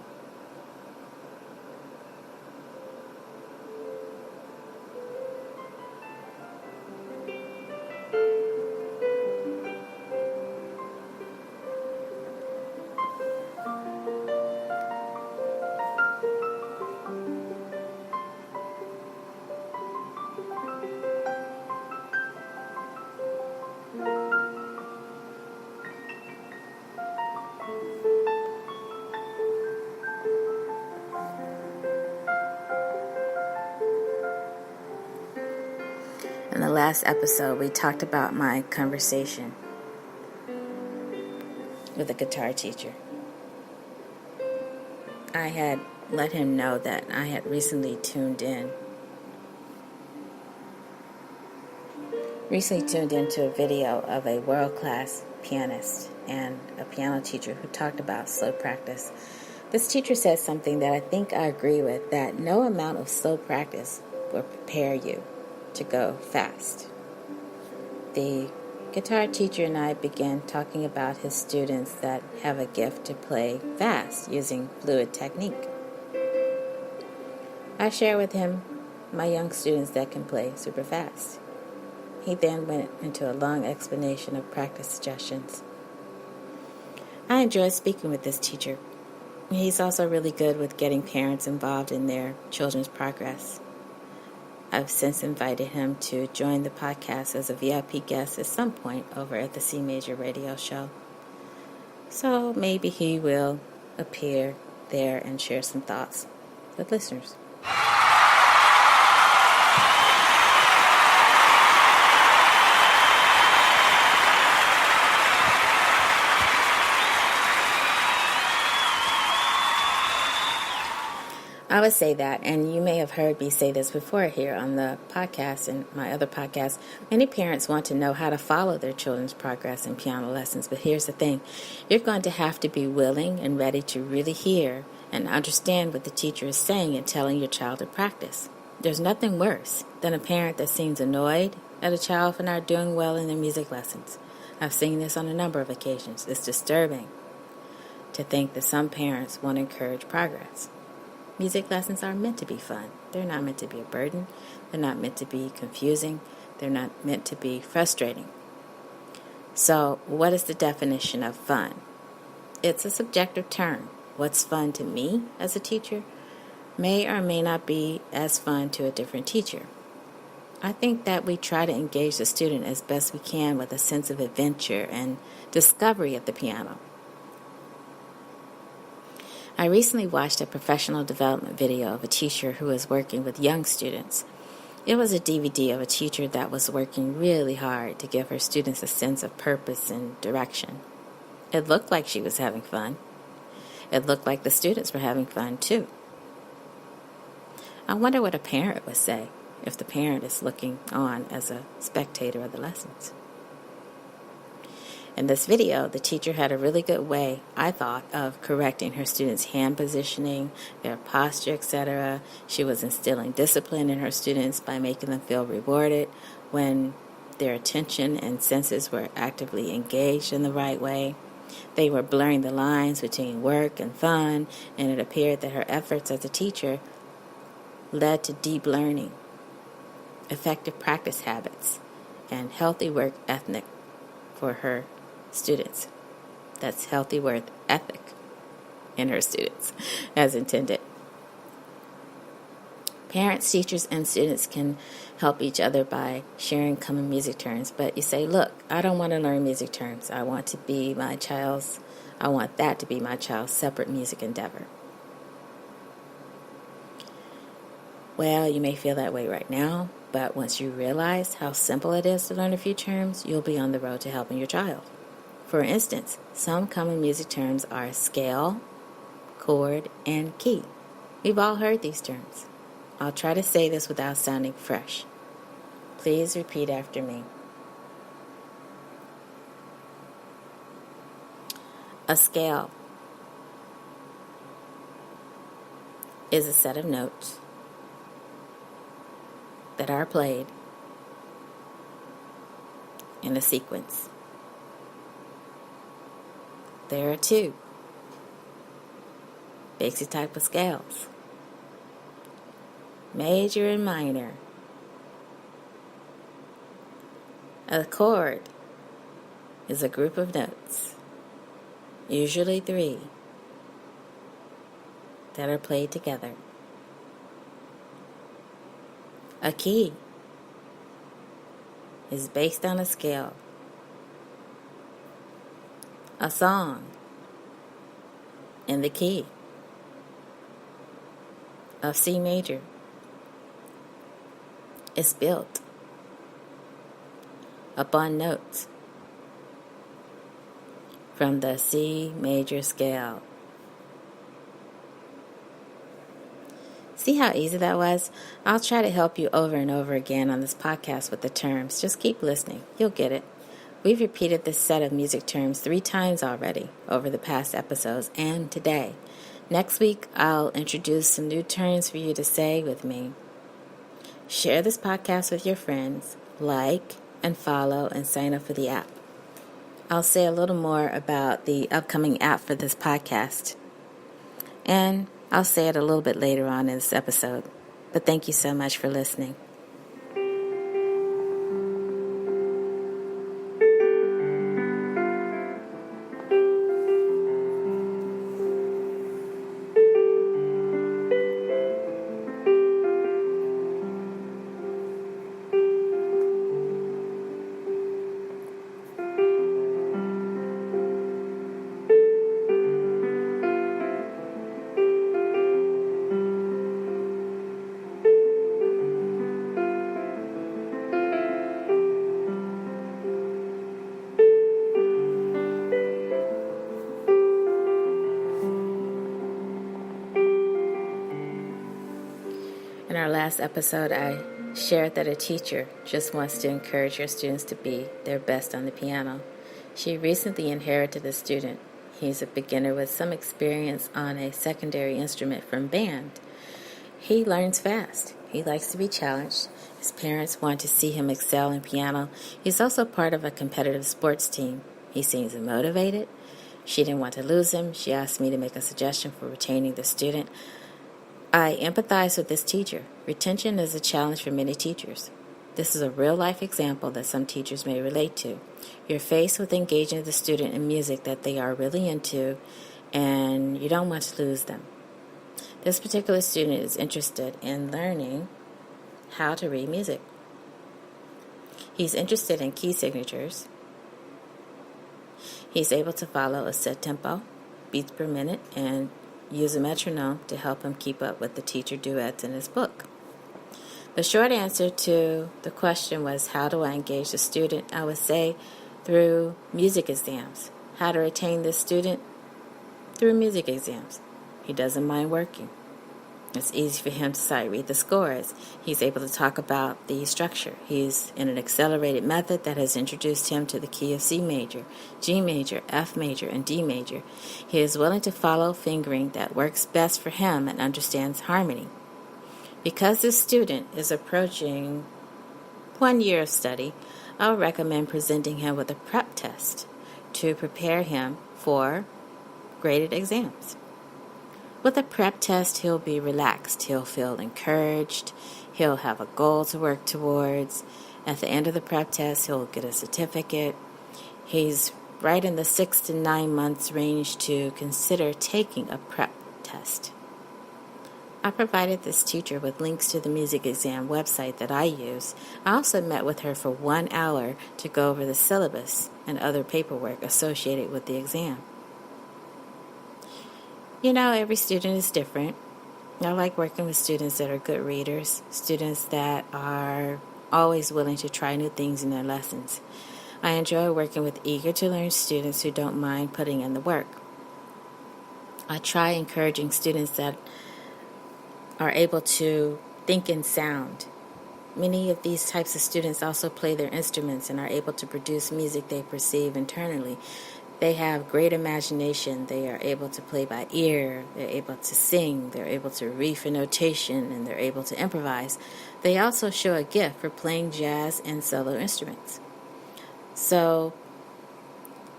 In the last episode, we talked about my conversation with a guitar teacher. I had let him know that I had recently tuned into a video of a world-class pianist and a piano teacher who talked about slow practice. This teacher said something that I think I agree with, that no amount of slow practice will prepare you to go fast. The guitar teacher and I began talking about his students that have a gift to play fast using fluid technique. I share with him my young students that can play super fast. He then went into a long explanation of practice suggestions. I enjoyed speaking with this teacher. He's also really good with getting parents involved in their children's progress. I've since invited him to join the podcast as a VIP guest at some point over at the CMajor radio show. So maybe he will appear there and share some thoughts with listeners. I would say that, and you may have heard me say this before here on the podcast and my other podcasts. Many parents want to know how to follow their children's progress in piano lessons, but here's the thing. You're going to have to be willing and ready to really hear and understand what the teacher is saying and telling your child to practice. There's nothing worse than a parent that seems annoyed at a child for not doing well in their music lessons. I've seen this on a number of occasions. It's disturbing to think that some parents want to encourage progress. Music lessons are meant to be fun. They're not meant to be a burden. They're not meant to be confusing. They're not meant to be frustrating. So, what is the definition of fun? It's a subjective term. What's fun to me as a teacher may or may not be as fun to a different teacher. I think that we try to engage the student as best we can with a sense of adventure and discovery at the piano. I recently watched a professional development video of a teacher who was working with young students. It was a DVD of a teacher that was working really hard to give her students a sense of purpose and direction. It looked like she was having fun. It looked like the students were having fun too. I wonder what a parent would say if the parent is looking on as a spectator of the lessons. In this video, the teacher had a really good way, I thought, of correcting her students' hand positioning, their posture, etc. She was instilling discipline in her students by making them feel rewarded when their attention and senses were actively engaged in the right way. They were blurring the lines between work and fun, and it appeared that her efforts as a teacher led to deep learning, effective practice habits, and healthy work ethic for her students. That's healthy work ethic in her students, as intended. Parents, teachers, and students can help each other by sharing common music terms. But you say, look, I don't want to learn music terms. I want that to be my child's separate music endeavor. Well, you may feel that way right now, but once you realize how simple it is to learn a few terms, you'll be on the road to helping your child. For instance, some common music terms are scale, chord, and key. We've all heard these terms. I'll try to say this without sounding fresh. Please repeat after me. A scale is a set of notes that are played in a sequence. There are two basic type of scales: major and minor. A chord is a group of notes, usually 3, that are played together. A key is based on a scale. A song in the key of C major is built upon notes from the C major scale. See how easy that was? I'll try to help you over and over again on this podcast with the terms. Just keep listening. You'll get it. We've repeated this set of music terms 3 times already over the past episodes and today. Next week, I'll introduce some new terms for you to say with me. Share this podcast with your friends. Like and follow and sign up for the app. I'll say a little more about the upcoming app for this podcast. And I'll say it a little bit later on in this episode. But thank you so much for listening. In our last episode, I shared that a teacher just wants to encourage her students to be their best on the piano. She recently inherited a student. He's a beginner with some experience on a secondary instrument from band. He learns fast. He likes to be challenged. His parents want to see him excel in piano. He's also part of a competitive sports team. He seems motivated. She didn't want to lose him. She asked me to make a suggestion for retaining the student. I empathize with this teacher. Retention is a challenge for many teachers. This is a real-life example that some teachers may relate to. You're faced with engaging the student in music that they are really into, and you don't want to lose them. This particular student is interested in learning how to read music. He's interested in key signatures. He's able to follow a set tempo, beats per minute, and use a metronome to help him keep up with the teacher duets in his book. The short answer to the question was, how do I engage the student? I would say through music exams. How to retain this student? Through music exams. He doesn't mind working. It's easy for him to sight read the scores. He's able to talk about the structure. He's in an accelerated method that has introduced him to the key of C major, G major, F major, and D major. He is willing to follow fingering that works best for him and understands harmony. Because this student is approaching 1 year of study, I'll recommend presenting him with a prep test to prepare him for graded exams. With a prep test, he'll be relaxed. He'll feel encouraged. He'll have a goal to work towards. At the end of the prep test, he'll get a certificate. He's right in the 6 to 9 months range to consider taking a prep test. I provided this teacher with links to the music exam website that I use. I also met with her for 1 hour to go over the syllabus and other paperwork associated with the exam. You know, every student is different. I like working with students that are good readers, students that are always willing to try new things in their lessons. I enjoy working with eager to learn students who don't mind putting in the work. I try encouraging students that are able to think in sound. Many of these types of students also play their instruments and are able to produce music they perceive internally. They have great imagination. They are able to play by ear. They're able to sing. They're able to read for notation, and they're able to improvise. They also show a gift for playing jazz and solo instruments. So,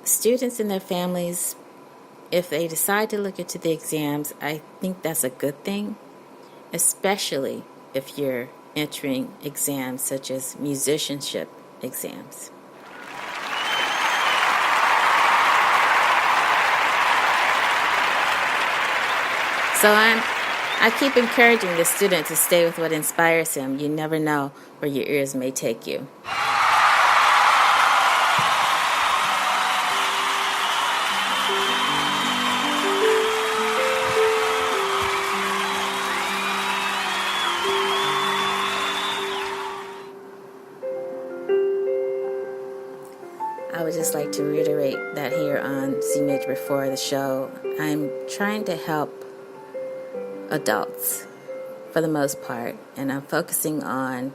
students and their families, if they decide to look into the exams, I think that's a good thing, especially if you're entering exams such as musicianship exams. So I keep encouraging the student to stay with what inspires him. You never know where your ears may take you. I would just like to reiterate that here on CMajor before the show, I'm trying to help adults for the most part, and I'm focusing on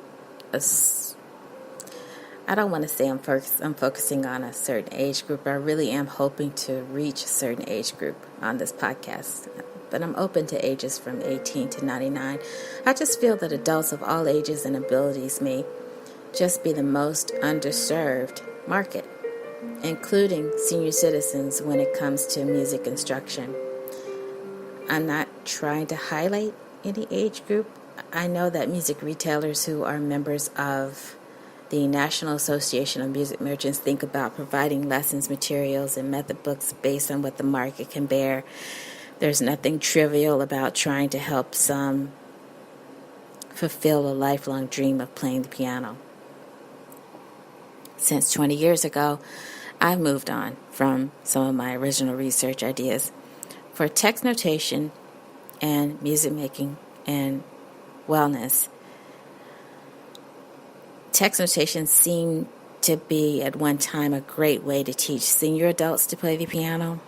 I don't want to say I'm focusing on a certain age group. I really am hoping to reach a certain age group on this podcast, but I'm open to ages from 18 to 99. I just feel that adults of all ages and abilities may just be the most underserved market, including senior citizens when it comes to music instruction. I'm not trying to highlight any age group. I know that music retailers who are members of the National Association of Music Merchants think about providing lessons, materials, and method books based on what the market can bear. There's nothing trivial about trying to help some fulfill a lifelong dream of playing the piano. Since 20 years ago, I've moved on from some of my original research ideas. For text notation and music making and wellness, text notation seemed to be at one time a great way to teach senior adults to play the piano.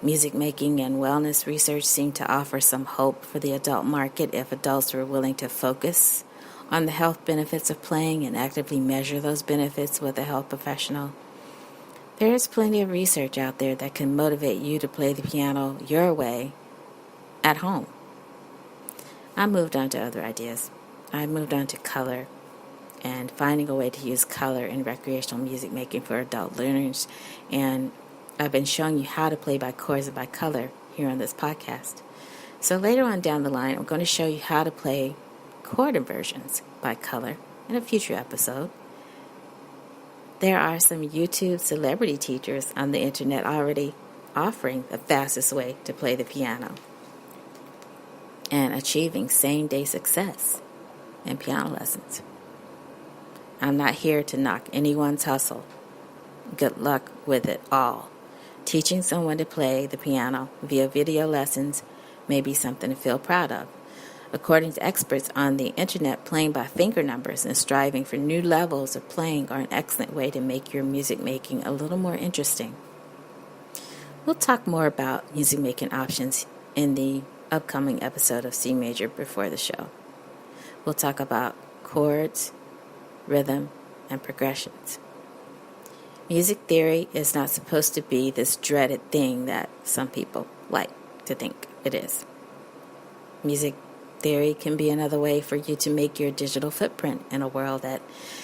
Music making and wellness research seemed to offer some hope for the adult market if adults were willing to focus on the health benefits of playing and actively measure those benefits with a health professional. There is plenty of research out there that can motivate you to play the piano your way at home. I moved on to other ideas. I moved on to color and finding a way to use color in recreational music making for adult learners. And I've been showing you how to play by chords and by color here on this podcast. So later on down the line, I'm going to show you how to play chord inversions by color in a future episode. There are some YouTube celebrity teachers on the internet already offering the fastest way to play the piano and achieving same-day success in piano lessons. I'm not here to knock anyone's hustle. Good luck with it all. Teaching someone to play the piano via video lessons may be something to feel proud of. According to experts on the internet, playing by finger numbers and striving for new levels of playing are an excellent way to make your music making a little more interesting. We'll talk more about music making options in the upcoming episode of CMajor before the show. We'll talk about chords, rhythm, and progressions. Music theory is not supposed to be this dreaded thing that some people like to think it is. Music theory can be another way for you to make your digital footprint in a world that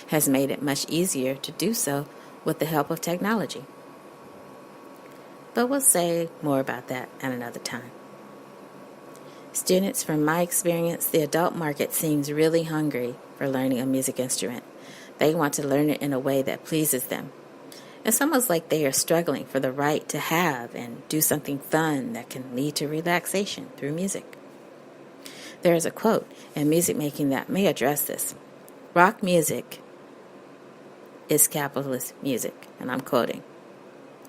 has made it much easier to do so with the help of technology. But we'll say more about that at another time. Students, from my experience, the adult market seems really hungry for learning a music instrument. They want to learn it in a way that pleases them. It's almost like they are struggling for the right to have and do something fun that can lead to relaxation through music. There is a quote in music making that may address this. Rock music is capitalist music, and I'm quoting.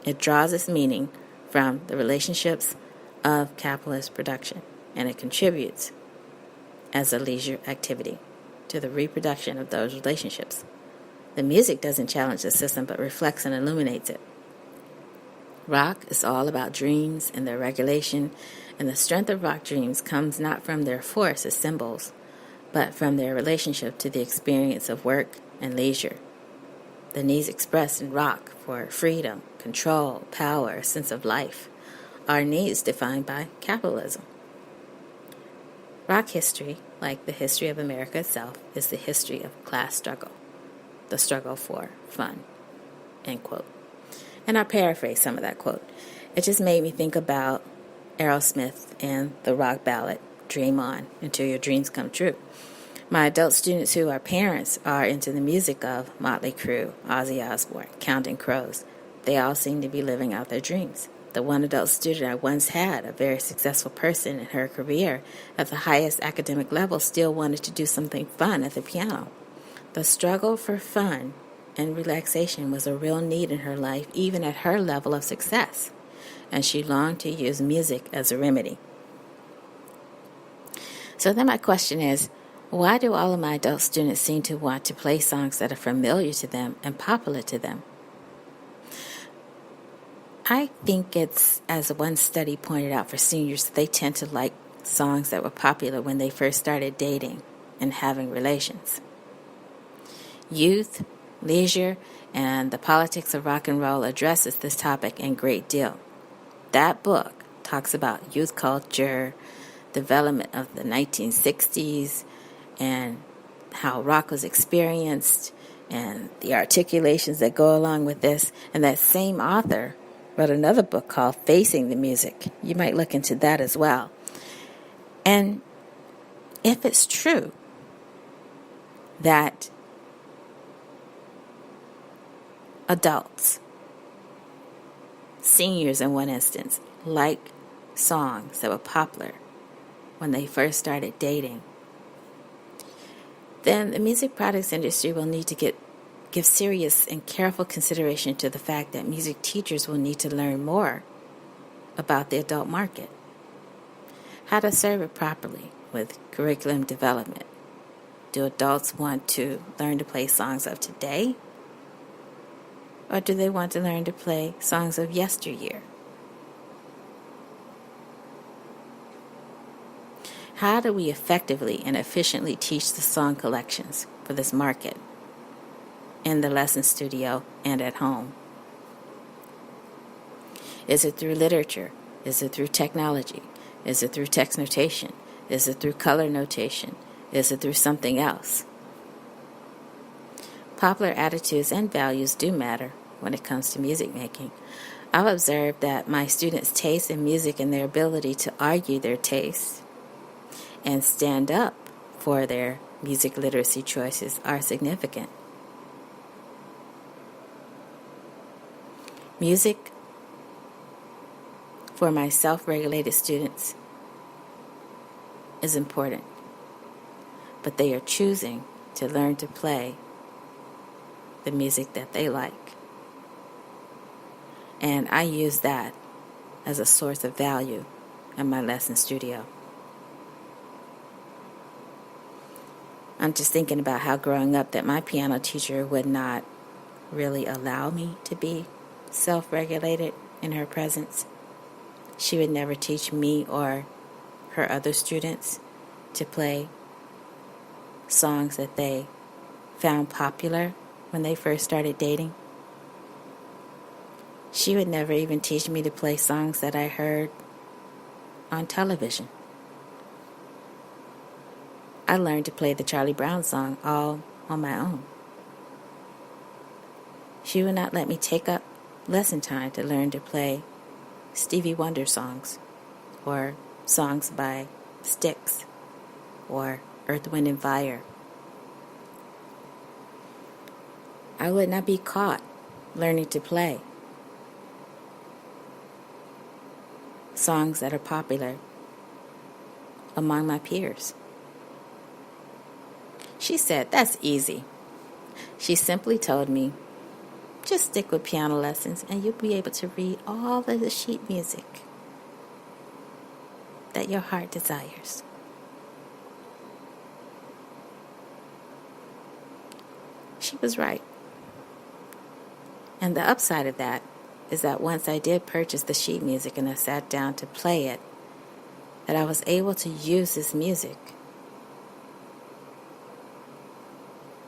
It draws its meaning from the relationships of capitalist production. and it contributes as a leisure activity to the reproduction of those relationships. The music doesn't challenge the system but reflects and illuminates it. Rock is all about dreams and their regulation, and the strength of rock dreams comes not from their force as symbols, but from their relationship to the experience of work and leisure. The needs expressed in rock for freedom, control, power, a sense of life are needs defined by capitalism. Rock history, like the history of America itself, is the history of class struggle, the struggle for fun, end quote. And I'll paraphrase some of that quote. It just made me think about Aerosmith and the rock ballad, Dream On Until Your Dreams Come True. My adult students who are parents are into the music of Motley Crue, Ozzy Osbourne, Counting Crows. They all seem to be living out their dreams. The one adult student I once had, a very successful person in her career at the highest academic level, still wanted to do something fun at the piano. The struggle for fun and relaxation was a real need in her life, even at her level of success, and she longed to use music as a remedy. So then my question is, why do all of my adult students seem to want to play songs that are familiar to them and popular to them? I think it's, as one study pointed out for seniors, they tend to like songs that were popular when they first started dating and having relations. Youth, leisure, and the politics of rock and roll addresses this topic in great deal. That book talks about youth culture, development of the 1960s, and how rock was experienced, and the articulations that go along with this. And that same author wrote another book called Facing the Music. You might look into that as well. And if it's true that adults, seniors in one instance, like songs that were popular when they first started dating, then the music products industry will need to give serious and careful consideration to the fact that music teachers will need to learn more about the adult market, how to serve it properly with curriculum development. Do adults want to learn to play songs of today? Or do they want to learn to play songs of yesteryear? How do we effectively and efficiently teach the song collections for this market in the lesson studio and at home? Is it through literature? Is it through technology? Is it through text notation? Is it through color notation? Is it through something else? Popular attitudes and values do matter when it comes to music making. I've observed that my students' taste in music and their ability to argue their taste and stand up for their music literacy choices are significant. Music for my self-regulated students is important, but they are choosing to learn to play the music that they like. And I use that as a source of value in my lesson studio. I'm just thinking about how growing up that my piano teacher would not really allow me to be self-regulated in her presence. She would never teach me or her other students to play songs that they found popular when they first started dating. She would never even teach me to play songs that I heard on television. I learned to play the Charlie Brown song all on my own. She would not let me take up lesson time to learn to play Stevie Wonder songs or songs by Styx or Earth, Wind, and Fire. I would not be caught learning to play songs that are popular among my peers. She said, "That's easy." She simply told me, "Just stick with piano lessons and you'll be able to read all of the sheet music." that your heart desires. She was right. And the upside of that is that once I did purchase the sheet music and I sat down to play it, that I was able to use this music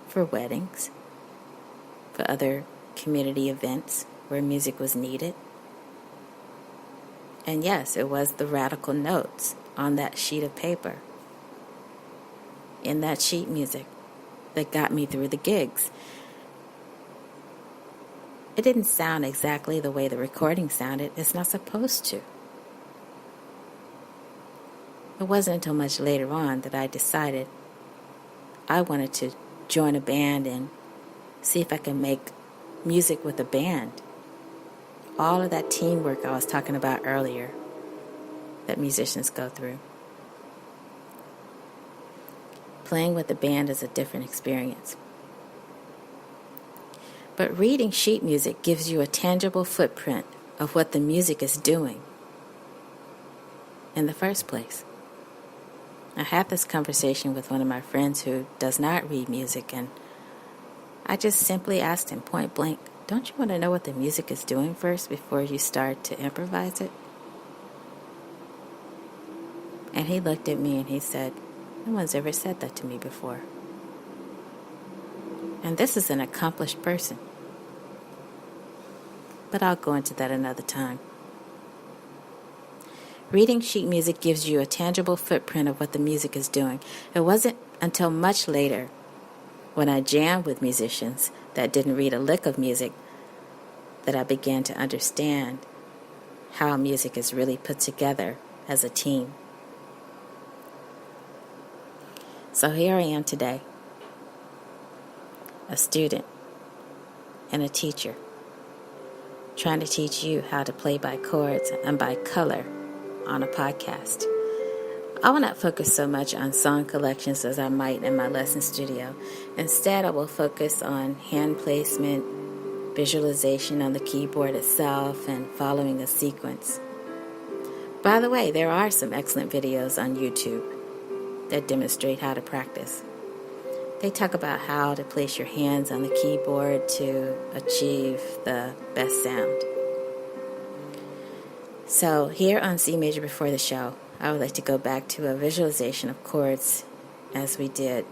for weddings, for other community events where music was needed. And yes, it was the radical notes on that sheet of paper, in that sheet music, that got me through the gigs. It didn't sound exactly the way the recording sounded. It's not supposed to. It wasn't until much later on that I decided I wanted to join a band and see if I could make music with a band. All of that teamwork I was talking about earlier that musicians go through. Playing with a band is a different experience. But reading sheet music gives you a tangible footprint of what the music is doing in the first place. I had this conversation with one of my friends who does not read music, and I just simply asked him point blank, don't you want to know what the music is doing first before you start to improvise it? And he looked at me and he said, no one's ever said that to me before. And this is an accomplished person. But I'll go into that another time. Reading sheet music gives you a tangible footprint of what the music is doing. It wasn't until much later, when I jammed with musicians that didn't read a lick of music, that I began to understand how music is really put together as a team. So here I am today, a student and a teacher, trying to teach you how to play by chords and by color on a podcast. I will not focus so much on song collections as I might in my lesson studio. Instead, I will focus on hand placement, visualization on the keyboard itself, and following a sequence. By the way, there are some excellent videos on YouTube that demonstrate how to practice. They talk about how to place your hands on the keyboard to achieve the best sound. So here on CMajor before the show, I would like to go back to a visualization of chords as we did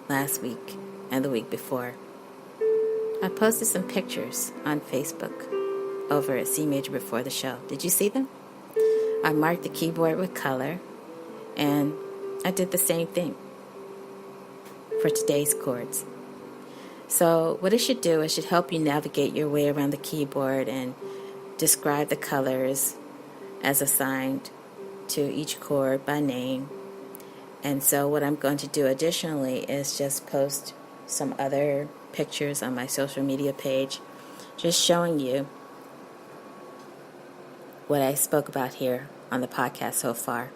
last week and the week before. I posted some pictures on Facebook over at CMajor before the show. Did you see them? I marked the keyboard with color, and I did the same thing for today's chords. So what it should do is should help you navigate your way around the keyboard and describe the colors as assigned to each chord by name. And so what I'm going to do additionally is just post some other pictures on my social media page, just showing you what I spoke about here on the podcast so far.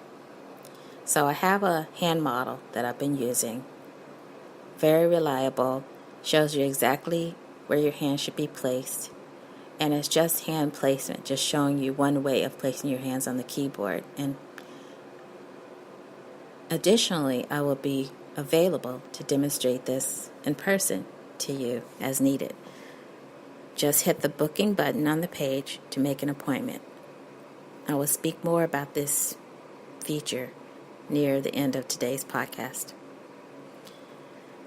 So I have a hand model that I've been using. Very reliable, shows you exactly where your hand should be placed. And it's just hand placement, just showing you one way of placing your hands on the keyboard. And additionally, I will be available to demonstrate this in person to you as needed. Just hit the booking button on the page to make an appointment. I will speak more about this feature near the end of today's podcast.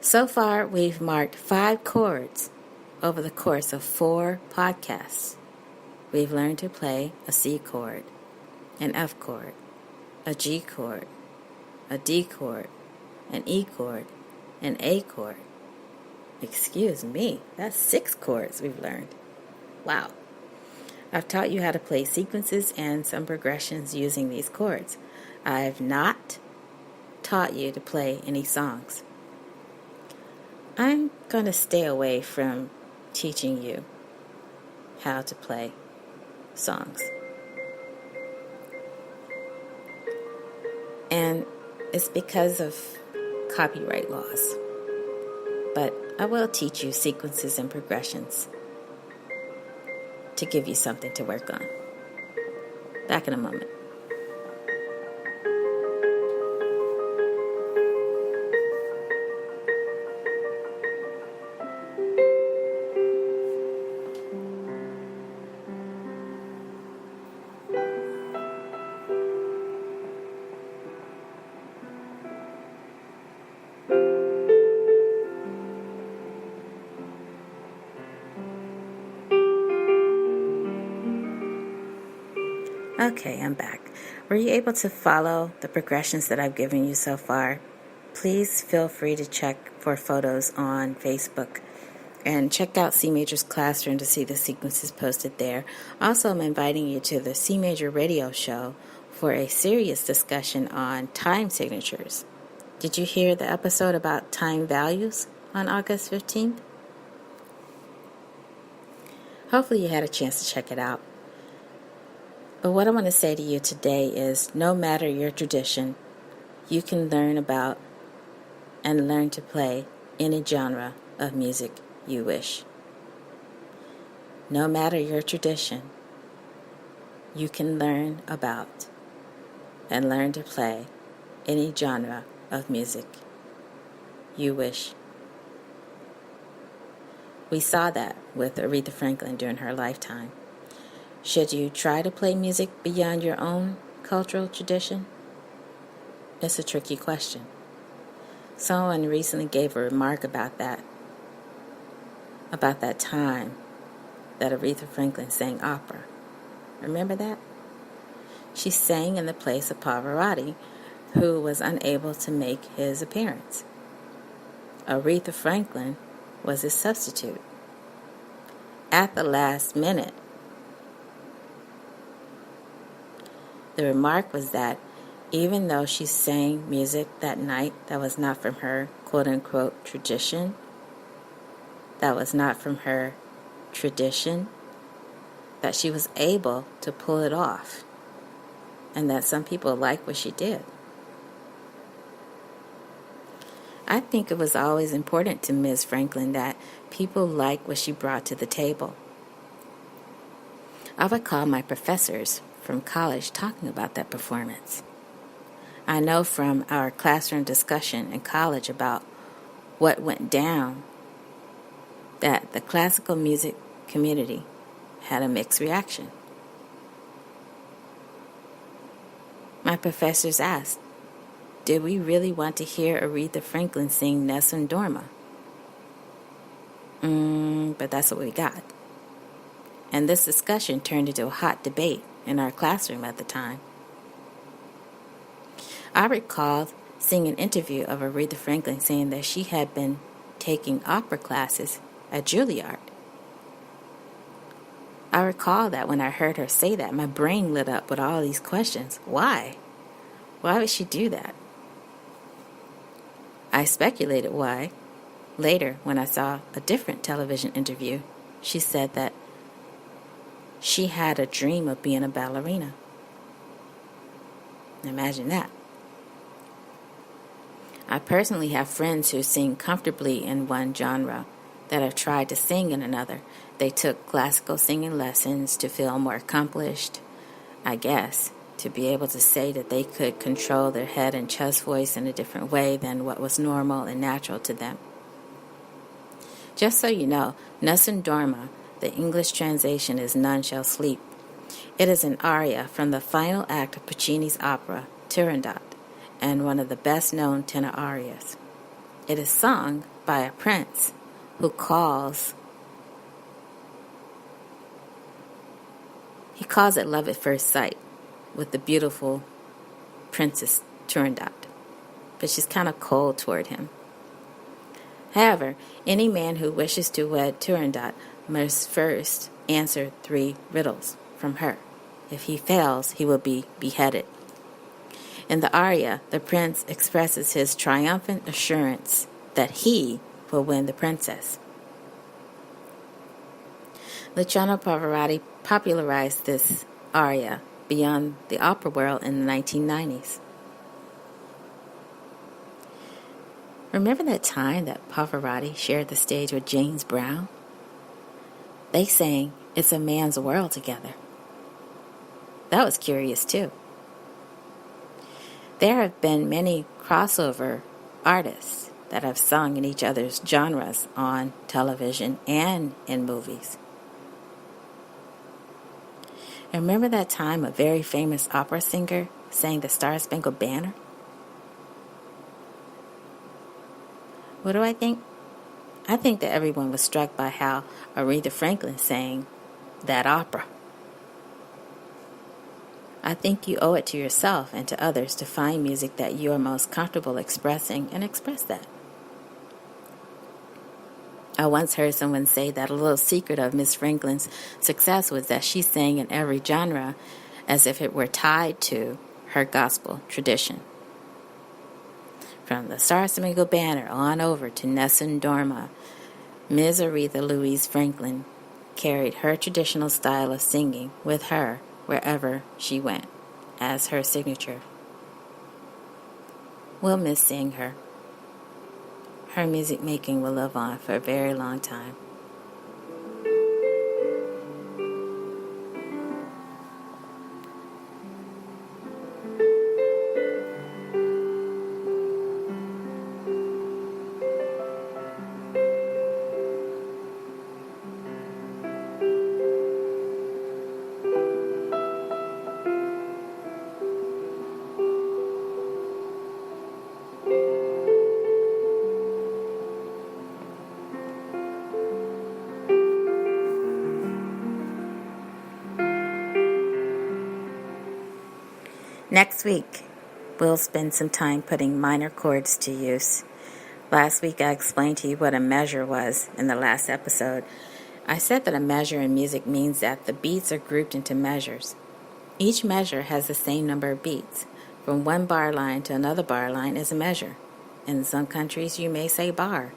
So far, we've marked 5 chords over the course of 4 podcasts. We've learned to play a C chord, an F chord, a G chord, a D chord, an E chord, an A chord. Excuse me, that's 6 chords we've learned. Wow. I've taught you how to play sequences and some progressions using these chords. I've not taught you to play any songs. I'm going to stay away from teaching you how to play songs. And it's because of copyright laws. But I will teach you sequences and progressions to give you something to work on. Back in a moment. Okay, I'm back. Were you able to follow the progressions that I've given you so far? Please feel free to check for photos on Facebook and check out CMajor's classroom to see the sequences posted there. Also, I'm inviting you to the CMajor radio show for a serious discussion on time signatures. Did you hear the episode about time values on August 15th? Hopefully you had a chance to check it out. But what I want to say to you today is no matter your tradition, you can learn about and learn to play any genre of music you wish. No matter your tradition, you can learn about and learn to play any genre of music you wish. We saw that with Aretha Franklin during her lifetime. Should you try to play music beyond your own cultural tradition? It's a tricky question. Someone recently gave a remark about that time that Aretha Franklin sang opera. Remember that? She sang in the place of Pavarotti, who was unable to make his appearance. Aretha Franklin was his substitute. At the last minute, the remark was that even though she sang music that night that was not from her quote-unquote tradition, that she was able to pull it off, and that some people liked what she did. I think it was always important to Ms. Franklin that people liked what she brought to the table. I recall my professors from college talking about that performance. I know from our classroom discussion in college about what went down that the classical music community had a mixed reaction. My professors asked, did we really want to hear Aretha Franklin sing Nessun Dorma? But that's what we got. And this discussion turned into a hot debate in our classroom at the time. I recall seeing an interview of Aretha Franklin saying that she had been taking opera classes at Juilliard. I recall that when I heard her say that, my brain lit up with all these questions. Why? Why would she do that? I speculated why. Later, when I saw a different television interview, she said that she had a dream of being a ballerina. Imagine that. I personally have friends who sing comfortably in one genre that have tried to sing in another. They took classical singing lessons to feel more accomplished, I guess, to be able to say that they could control their head and chest voice in a different way than what was normal and natural to them. Just so you know, Nessun Dorma, the English translation is None Shall Sleep. It is an aria from the final act of Puccini's opera, Turandot, and one of the best-known tenor arias. It is sung by a prince who calls it love at first sight with the beautiful Princess Turandot, but she's kind of cold toward him. However, any man who wishes to wed Turandot must first answer 3 riddles from her. If he fails, he will be beheaded. In the aria, the prince expresses his triumphant assurance that he will win the princess. Luciano Pavarotti popularized this aria beyond the opera world in the 1990s. Remember that time that Pavarotti shared the stage with James Brown? They sang It's a Man's World together. That was curious too. There have been many crossover artists that have sung in each other's genres on television and in movies. And remember that time a very famous opera singer sang the Star-Spangled Banner? What do I think? I think that everyone was struck by how Aretha Franklin sang that opera. I think you owe it to yourself and to others to find music that you are most comfortable expressing and express that. I once heard someone say that a little secret of Miss Franklin's success was that she sang in every genre as if it were tied to her gospel tradition. From the Star Spangled Banner on over to Nessun Dorma, Ms. Aretha Louise Franklin carried her traditional style of singing with her wherever she went as her signature. We'll miss seeing her. Her music making will live on for a very long time. Next week, we'll spend some time putting minor chords to use. Last week, I explained to you what a measure was in the last episode. I said that a measure in music means that the beats are grouped into measures. Each measure has the same number of beats. From one bar line to another bar line is a measure. In some countries, you may say bar.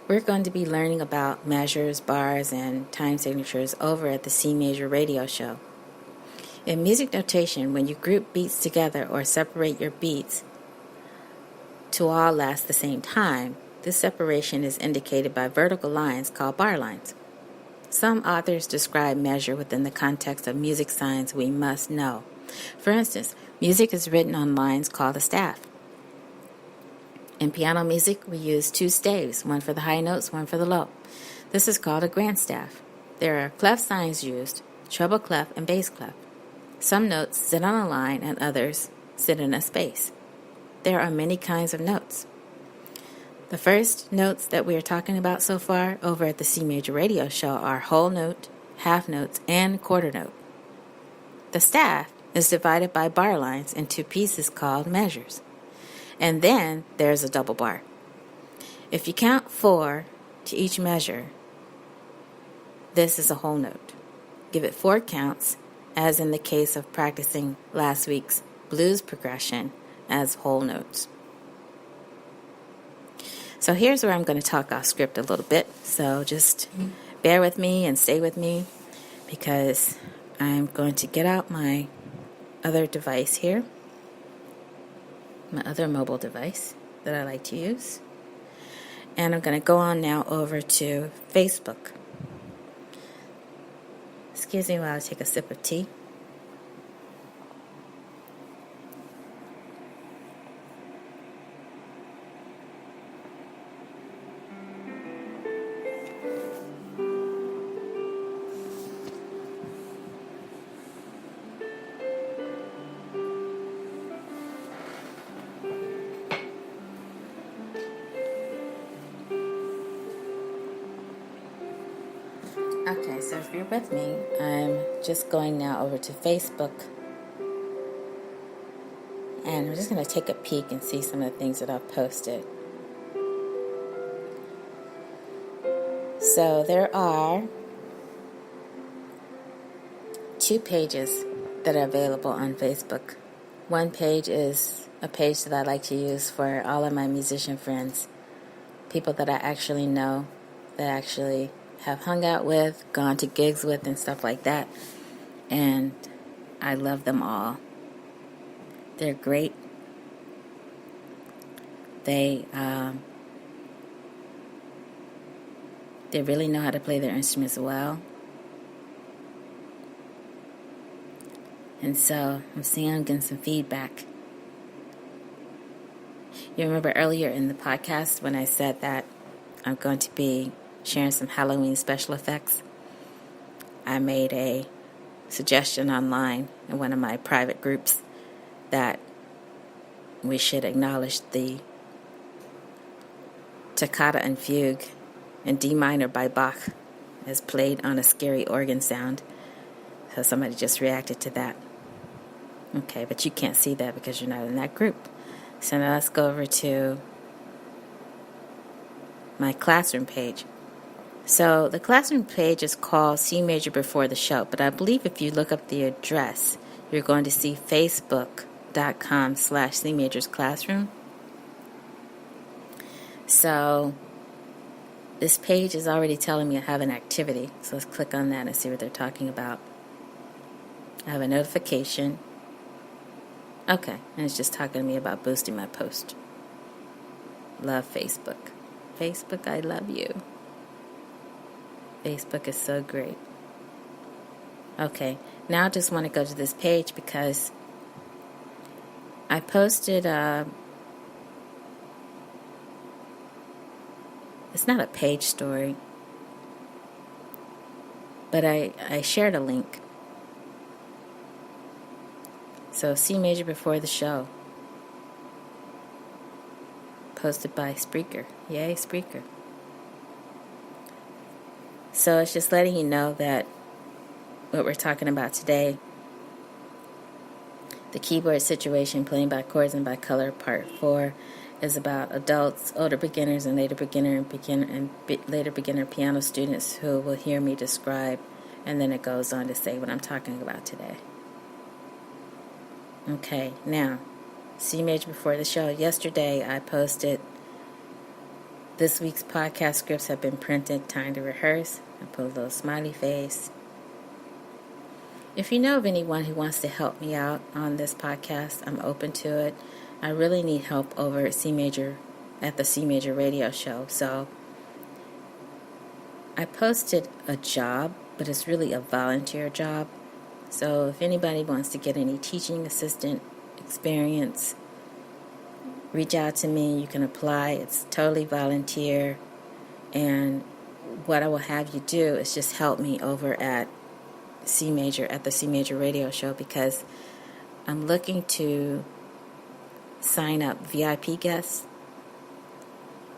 We're going to be learning about measures, bars, and time signatures over at the CMajor radio show. In music notation, when you group beats together or separate your beats to all last the same time, this separation is indicated by vertical lines called bar lines. Some authors describe measure within the context of music signs we must know. For instance, music is written on lines called a staff. In piano music, we use two staves, one for the high notes, one for the low. This is called a grand staff. There are clef signs used, treble clef and bass clef. Some notes sit on a line and others sit in a space. There are many kinds of notes. The first notes that we are talking about so far over at the CMajor radio show are whole note, half notes, and quarter note. The staff is divided by bar lines into pieces called measures. And then there's a double bar. If you count 4 to each measure, this is a whole note. Give it 4 counts, as in the case of practicing last week's blues progression, as whole notes. So here's where I'm going to talk off script a little bit. So just bear with me and stay with me, because I'm going to get out my other device here, my other mobile device that I like to use. And I'm going to go on now over to Facebook. Excuse me while I take a sip of tea. Okay, so if you're with me, I'm just going now over to Facebook, and I'm just going to take a peek and see some of the things that I've posted. So there are 2 pages that are available on Facebook. One page is a page that I like to use for all of my musician friends, people that I actually know, that I actually have hung out with, gone to gigs with, and stuff like that. And I love them all. They're great. They really know how to play their instruments well. And so I'm seeing I'm getting some feedback. You remember earlier in the podcast when I said that I'm going to be sharing some Halloween special effects? I made a suggestion online in one of my private groups that we should acknowledge the Toccata and Fugue in D minor by Bach as played on a scary organ sound. So somebody just reacted to that. Okay, but you can't see that because you're not in that group. So now let's go over to my classroom page. So the classroom page is called CMajor Before the Show, but I believe if you look up the address, you're going to see facebook.com/CMajor's Classroom. So this page is already telling me I have an activity. So let's click on that and see what they're talking about. I have a notification. Okay, and it's just talking to me about boosting my post. Love Facebook. Facebook, I love you. Facebook is so great. Okay, now I just want to go to this page because I posted it's not a page story, but I shared a link. So CMajor Before the Show, posted by Spreaker. Yay, Spreaker. So it's just letting you know that what we're talking about today, the keyboard situation, playing by chords and by color, part 4, is about adults, older beginners, and later beginner piano students who will hear me describe, and then it goes on to say what I'm talking about today. Okay, now, CMajor Before the Show. Yesterday I posted this week's podcast scripts have been printed, time to rehearse. I put a little smiley face. If you know of anyone who wants to help me out on this podcast, I'm open to it. I really need help over at CMajor, at the CMajor radio show. So I posted a job, but it's really a volunteer job. So if anybody wants to get any teaching assistant experience, reach out to me. You can apply. It's totally volunteer. And what I will have you do is just help me over at CMajor, at the CMajor radio show, because I'm looking to sign up VIP guests,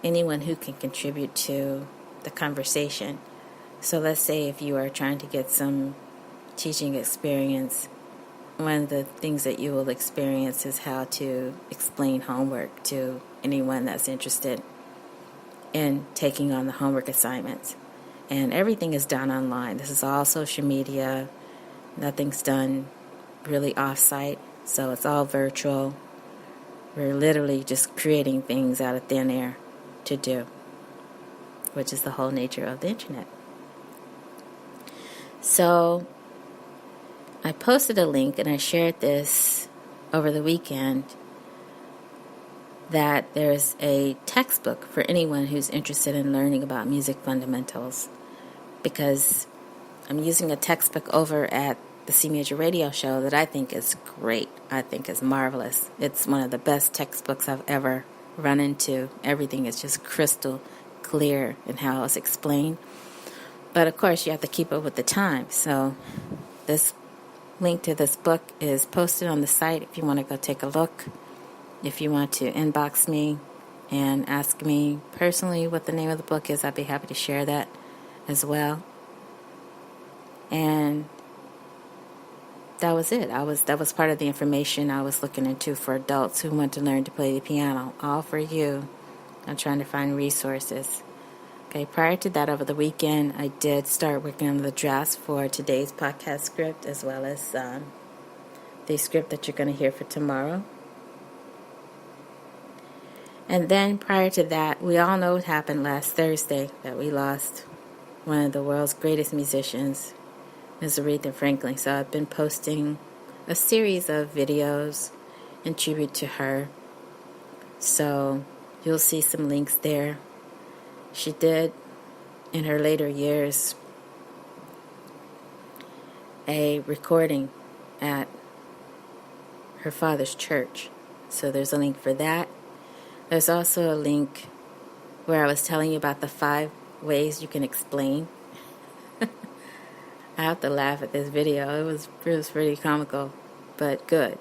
anyone who can contribute to the conversation. So let's say if you are trying to get some teaching experience, one of the things that you will experience is how to explain homework to anyone that's interested in taking on the homework assignments. And everything is done online. This is all social media. Nothing's done really off-site, so it's all virtual. We're literally just creating things out of thin air to do, which is the whole nature of the internet. So I posted a link and I shared this over the weekend that there's a textbook for anyone who's interested in learning about music fundamentals, because I'm using a textbook over at the CMajor radio show that I think is great. I think is marvelous. It's one of the best textbooks I've ever run into. Everything is just crystal clear in how it's explained. But of course you have to keep up with the time. So this link to this book is posted on the site if you want to go take a look. If you want to inbox me and ask me personally what the name of the book is, I'd be happy to share that as well. And that was it. That was part of the information I was looking into for adults who want to learn to play the piano. All for you. I'm trying to find resources. Okay, prior to that, over the weekend, I did start working on the drafts for today's podcast script, as well as the script that you're going to hear for tomorrow. And then prior to that, we all know what happened last Thursday, that we lost one of the world's greatest musicians, Ms. Aretha Franklin. So I've been posting a series of videos in tribute to her. So you'll see some links there. She did, in her later years, a recording at her father's church. So there's a link for that. There's also a link where I was telling you about the 5 ways you can explain. I have to laugh at this video. It was pretty comical, but good.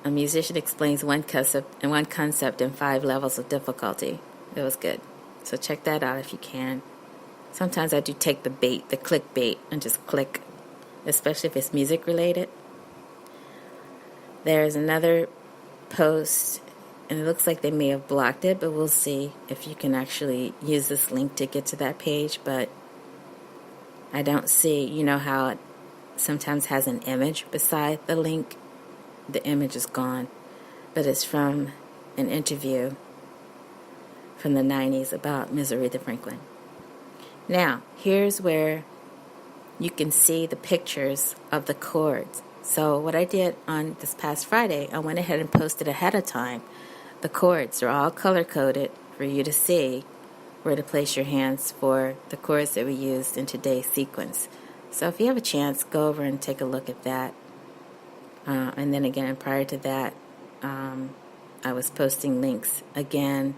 A musician explains one concept in 5 levels of difficulty. It was good. So check that out if you can. Sometimes I do take the clickbait, and just click, especially if it's music related. There's another post, and it looks like they may have blocked it, but we'll see if you can actually use this link to get to that page. But I don't see, you know how it sometimes has an image beside the link? The image is gone, but it's from an interview from the 90s about Ms. Aretha Franklin. Now, here's where you can see the pictures of the chords. So what I did on this past Friday, I went ahead and posted ahead of time. The chords are all color-coded for you to see where to place your hands for the chords that we used in today's sequence. So if you have a chance, go over and take a look at that. And then again, prior to that, I was posting links again,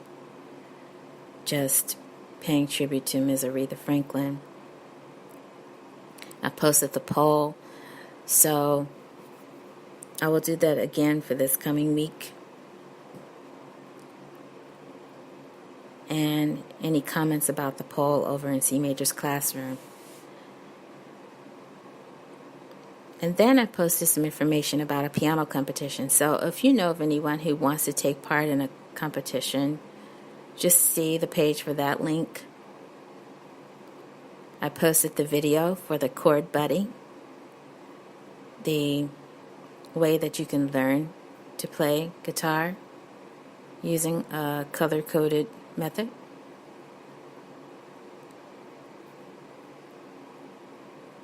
just paying tribute to Ms. Aretha Franklin. I posted the poll, so I will do that again for this coming week. And any comments about the poll over in CMajor's classroom. And then I posted some information about a piano competition. So if you know of anyone who wants to take part in a competition, just see the page for that link. I posted the video for the Chord Buddy, the way that you can learn to play guitar using a color-coded method.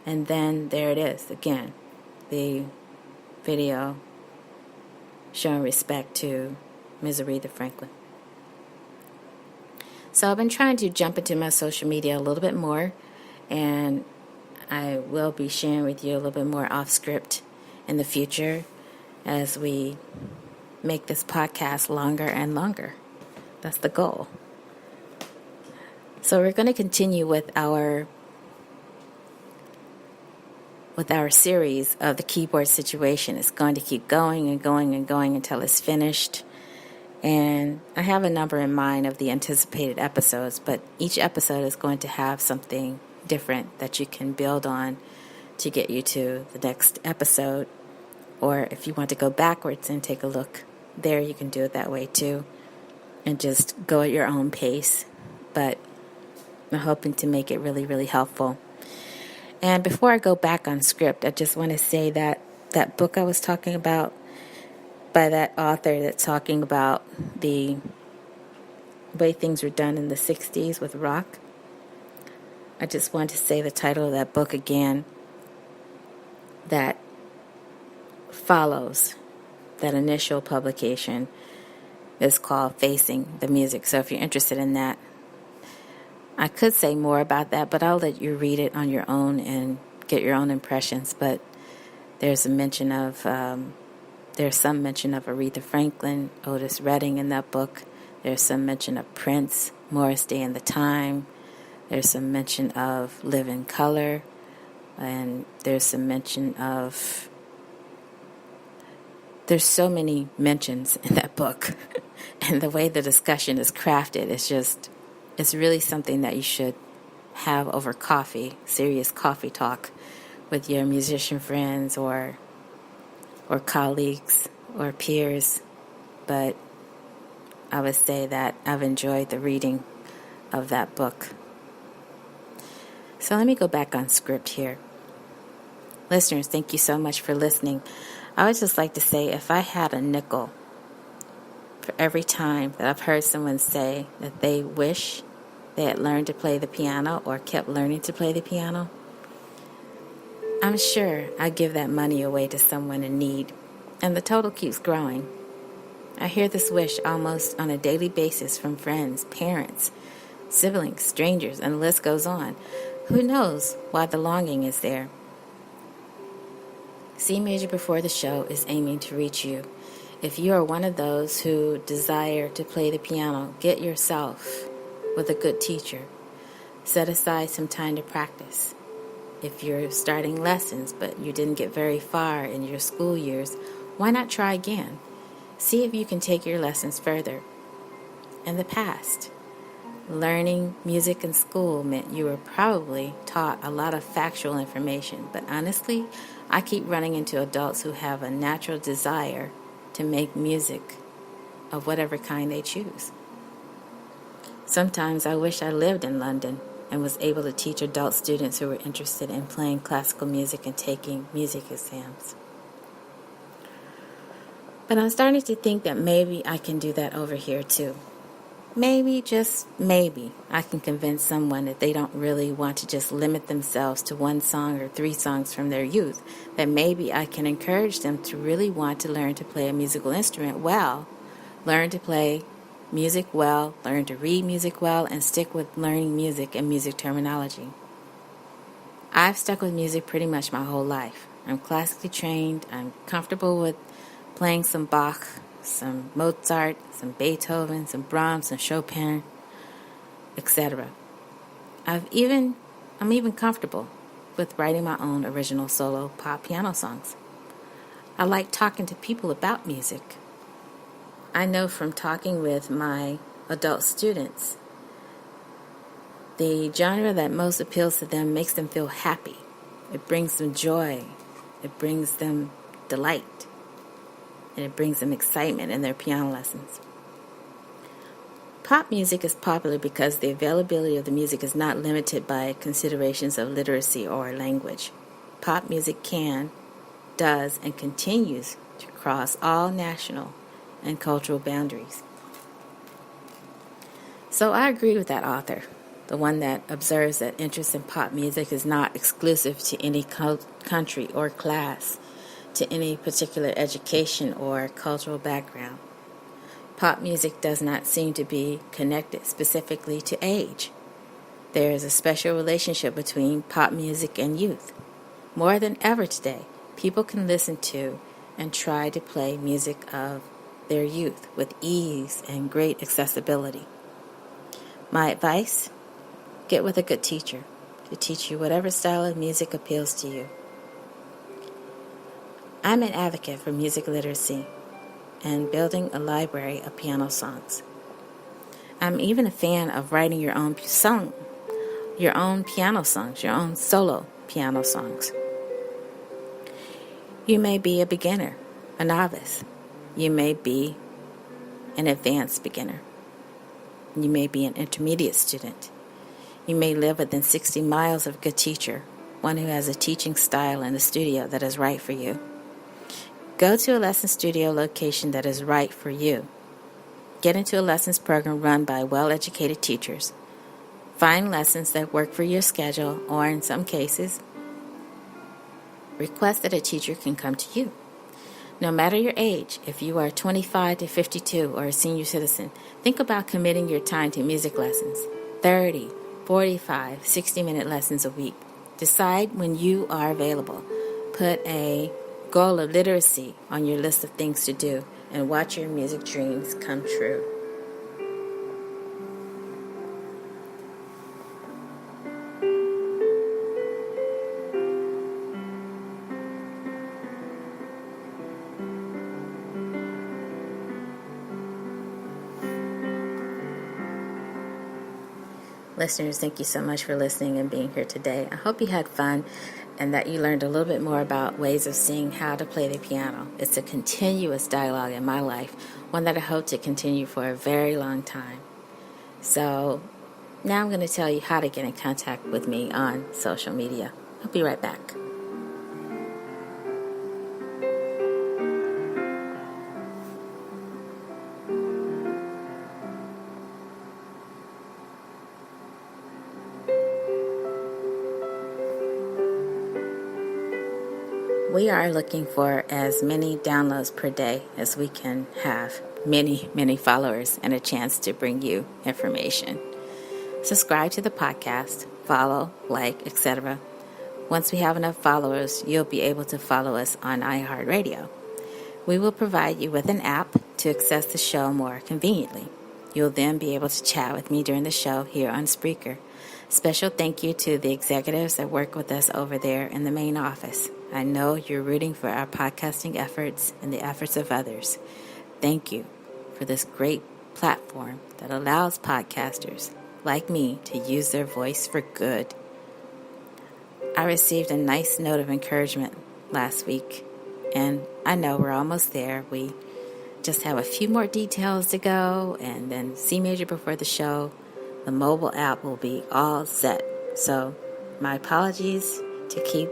And then there it is again, the video showing respect to Ms. Aretha Franklin. So I've been trying to jump into my social media a little bit more, and I will be sharing with you a little bit more off script in the future as we make this podcast longer and longer. That's the goal. So we're going to continue with our series of the keyboard situation. It's going to keep going and going and going until it's finished. And I have a number in mind of the anticipated episodes, but each episode is going to have something different that you can build on to get you to the next episode. Or if you want to go backwards and take a look there, you can do it that way too. And just go at your own pace. But I'm hoping to make it really, really helpful. And before I go back on script, I just want to say that that book I was talking about by that author that's talking about the way things were done in the 60s with rock, I just want to say the title of that book again that follows that initial publication is called Facing the Music. So if you're interested in that, I could say more about that, but I'll let you read it on your own and get your own impressions. But there's some mention of Aretha Franklin, Otis Redding in that book. There's some mention of Prince, Morris Day and the Time. There's some mention of Live in Color, and there's some mention of. There's so many mentions in that book, and the way the discussion is crafted is just. It's really something that you should have over coffee, serious coffee talk with your musician friends or colleagues or peers. But I would say that I've enjoyed the reading of that book. So let me go back on script here. Listeners, thank you so much for listening. I would just like to say, if I had a nickel for every time that I've heard someone say that they wish they had learned to play the piano or kept learning to play the piano, I'm sure I'd give that money away to someone in need. And the total keeps growing. I hear this wish almost on a daily basis from friends, parents, siblings, strangers, and the list goes on. Who knows why the longing is there? CMajor Before the Show is aiming to reach you. If you are one of those who desire to play the piano, get yourself with a good teacher. Set aside some time to practice. If you're starting lessons but you didn't get very far in your school years, why not try again? See if you can take your lessons further. In the past, Learning music in school meant you were probably taught a lot of factual information, but honestly, I keep running into adults who have a natural desire to make music of whatever kind they choose. Sometimes I wish I lived in London and was able to teach adult students who were interested in playing classical music and taking music exams. But I'm starting to think that maybe I can do that over here too. Maybe, just maybe, I can convince someone that they don't really want to just limit themselves to one song or 3 songs from their youth, that maybe I can encourage them to really want to learn to play a musical instrument well, learn to play music well, learn to read music well, and stick with learning music and music terminology. I've stuck with music pretty much my whole life. I'm classically trained, I'm comfortable with playing some Bach, some Mozart, some Beethoven, some Brahms, some Chopin, etc. I'm even comfortable with writing my own original solo pop piano songs. I like talking to people about music. I know from talking with my adult students, the genre that most appeals to them makes them feel happy. It brings them joy. It brings them delight. And it brings them excitement in their piano lessons. Pop music is popular because the availability of the music is not limited by considerations of literacy or language. Pop music can, does, and continues to cross all national and cultural boundaries. So I agree with that author, the one that observes that interest in pop music is not exclusive to any country or class, to any particular education or cultural background. Pop music does not seem to be connected specifically to age. There is a special relationship between pop music and youth. More than ever today, people can listen to and try to play music of their youth with ease and great accessibility. My advice? Get with a good teacher to teach you whatever style of music appeals to you. I'm an advocate for music literacy and building a library of piano songs. I'm even a fan of writing your own piano songs, your own solo piano songs. You may be a beginner, a novice. You may be an advanced beginner. You may be an intermediate student. You may live within 60 miles of a good teacher, one who has a teaching style and a studio that is right for you. Go to a lesson studio location that is right for you. Get into a lessons program run by well-educated teachers. Find lessons that work for your schedule, or in some cases, request that a teacher can come to you. No matter your age, if you are 25 to 52 or a senior citizen, think about committing your time to music lessons. 30, 45, 60-minute lessons a week. Decide when you are available. Put a goal of literacy on your list of things to do and watch your music dreams come true. Listeners, thank you so much for listening and being here today. I hope you had fun and that you learned a little bit more about ways of seeing how to play the piano. It's a continuous dialogue in my life, one that I hope to continue for a very long time. So now I'm going to tell you how to get in contact with me on social media. I'll be right back. We are looking for as many downloads per day as we can have many followers and a chance to bring you information. Subscribe to the podcast, follow, like, etc. Once we have enough followers, you'll be able to follow us on iHeartRadio. We will provide you with an app to access the show more conveniently. You'll then be able to chat with me during the show here on Spreaker. Special thank you to the executives that work with us over there in the main office. I know you're rooting for our podcasting efforts and the efforts of others. Thank you for this great platform that allows podcasters like me, to use their voice for good. I received a nice note of encouragement last week, and I know we're almost there. We just have a few more details to go, and then CMajor before the show, the mobile app will be all set. So my apologies to keep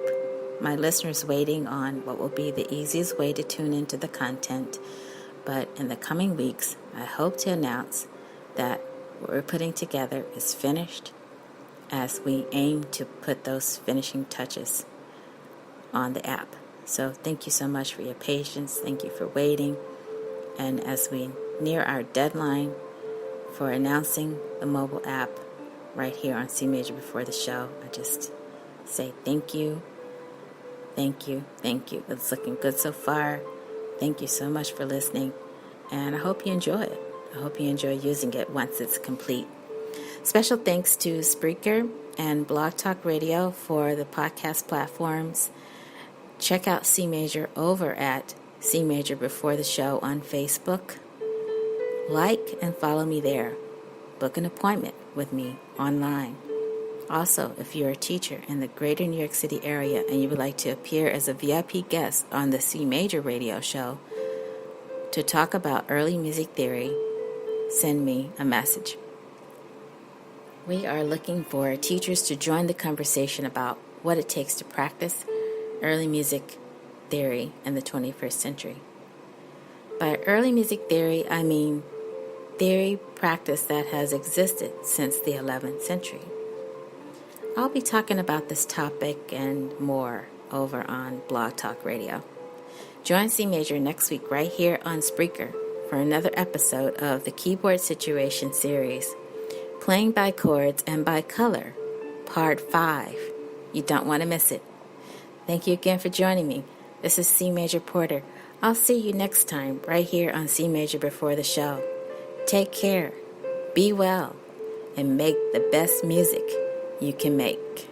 my listeners waiting on what will be the easiest way to tune into the content. But in the coming weeks, I hope to announce that what we're putting together is finished, as we aim to put those finishing touches on the app. So thank you so much for your patience. Thank you for waiting. And as we near our deadline for announcing the mobile app right here on CMajor before the show, I just say thank you, thank you, thank you. It's looking good so far. Thank you so much for listening, and I hope you enjoy it. I hope you enjoy using it once it's complete. Special thanks to Spreaker and Blog Talk Radio for the podcast platforms. Check out CMajor over at CMajor before the show on Facebook. Like and follow me there. Book an appointment with me online. Also, if you're a teacher in the greater New York City area and you would like to appear as a VIP guest on the CMajor radio show to talk about early music theory, send me a message. We are looking for teachers to join the conversation about what it takes to practice early music theory in the 21st century. By early music theory, I mean theory practice that has existed since the 11th century. I'll be talking about this topic and more over on Blog Talk Radio. Join CMajor next week right here on Spreaker for another episode of the Keyboard Situation series, Playing by Chords and by Color, Part 5. You don't want to miss it. Thank you again for joining me. This is CMajor Porter. I'll see you next time right here on CMajor before the show. Take care, be well, and make the best music you can make.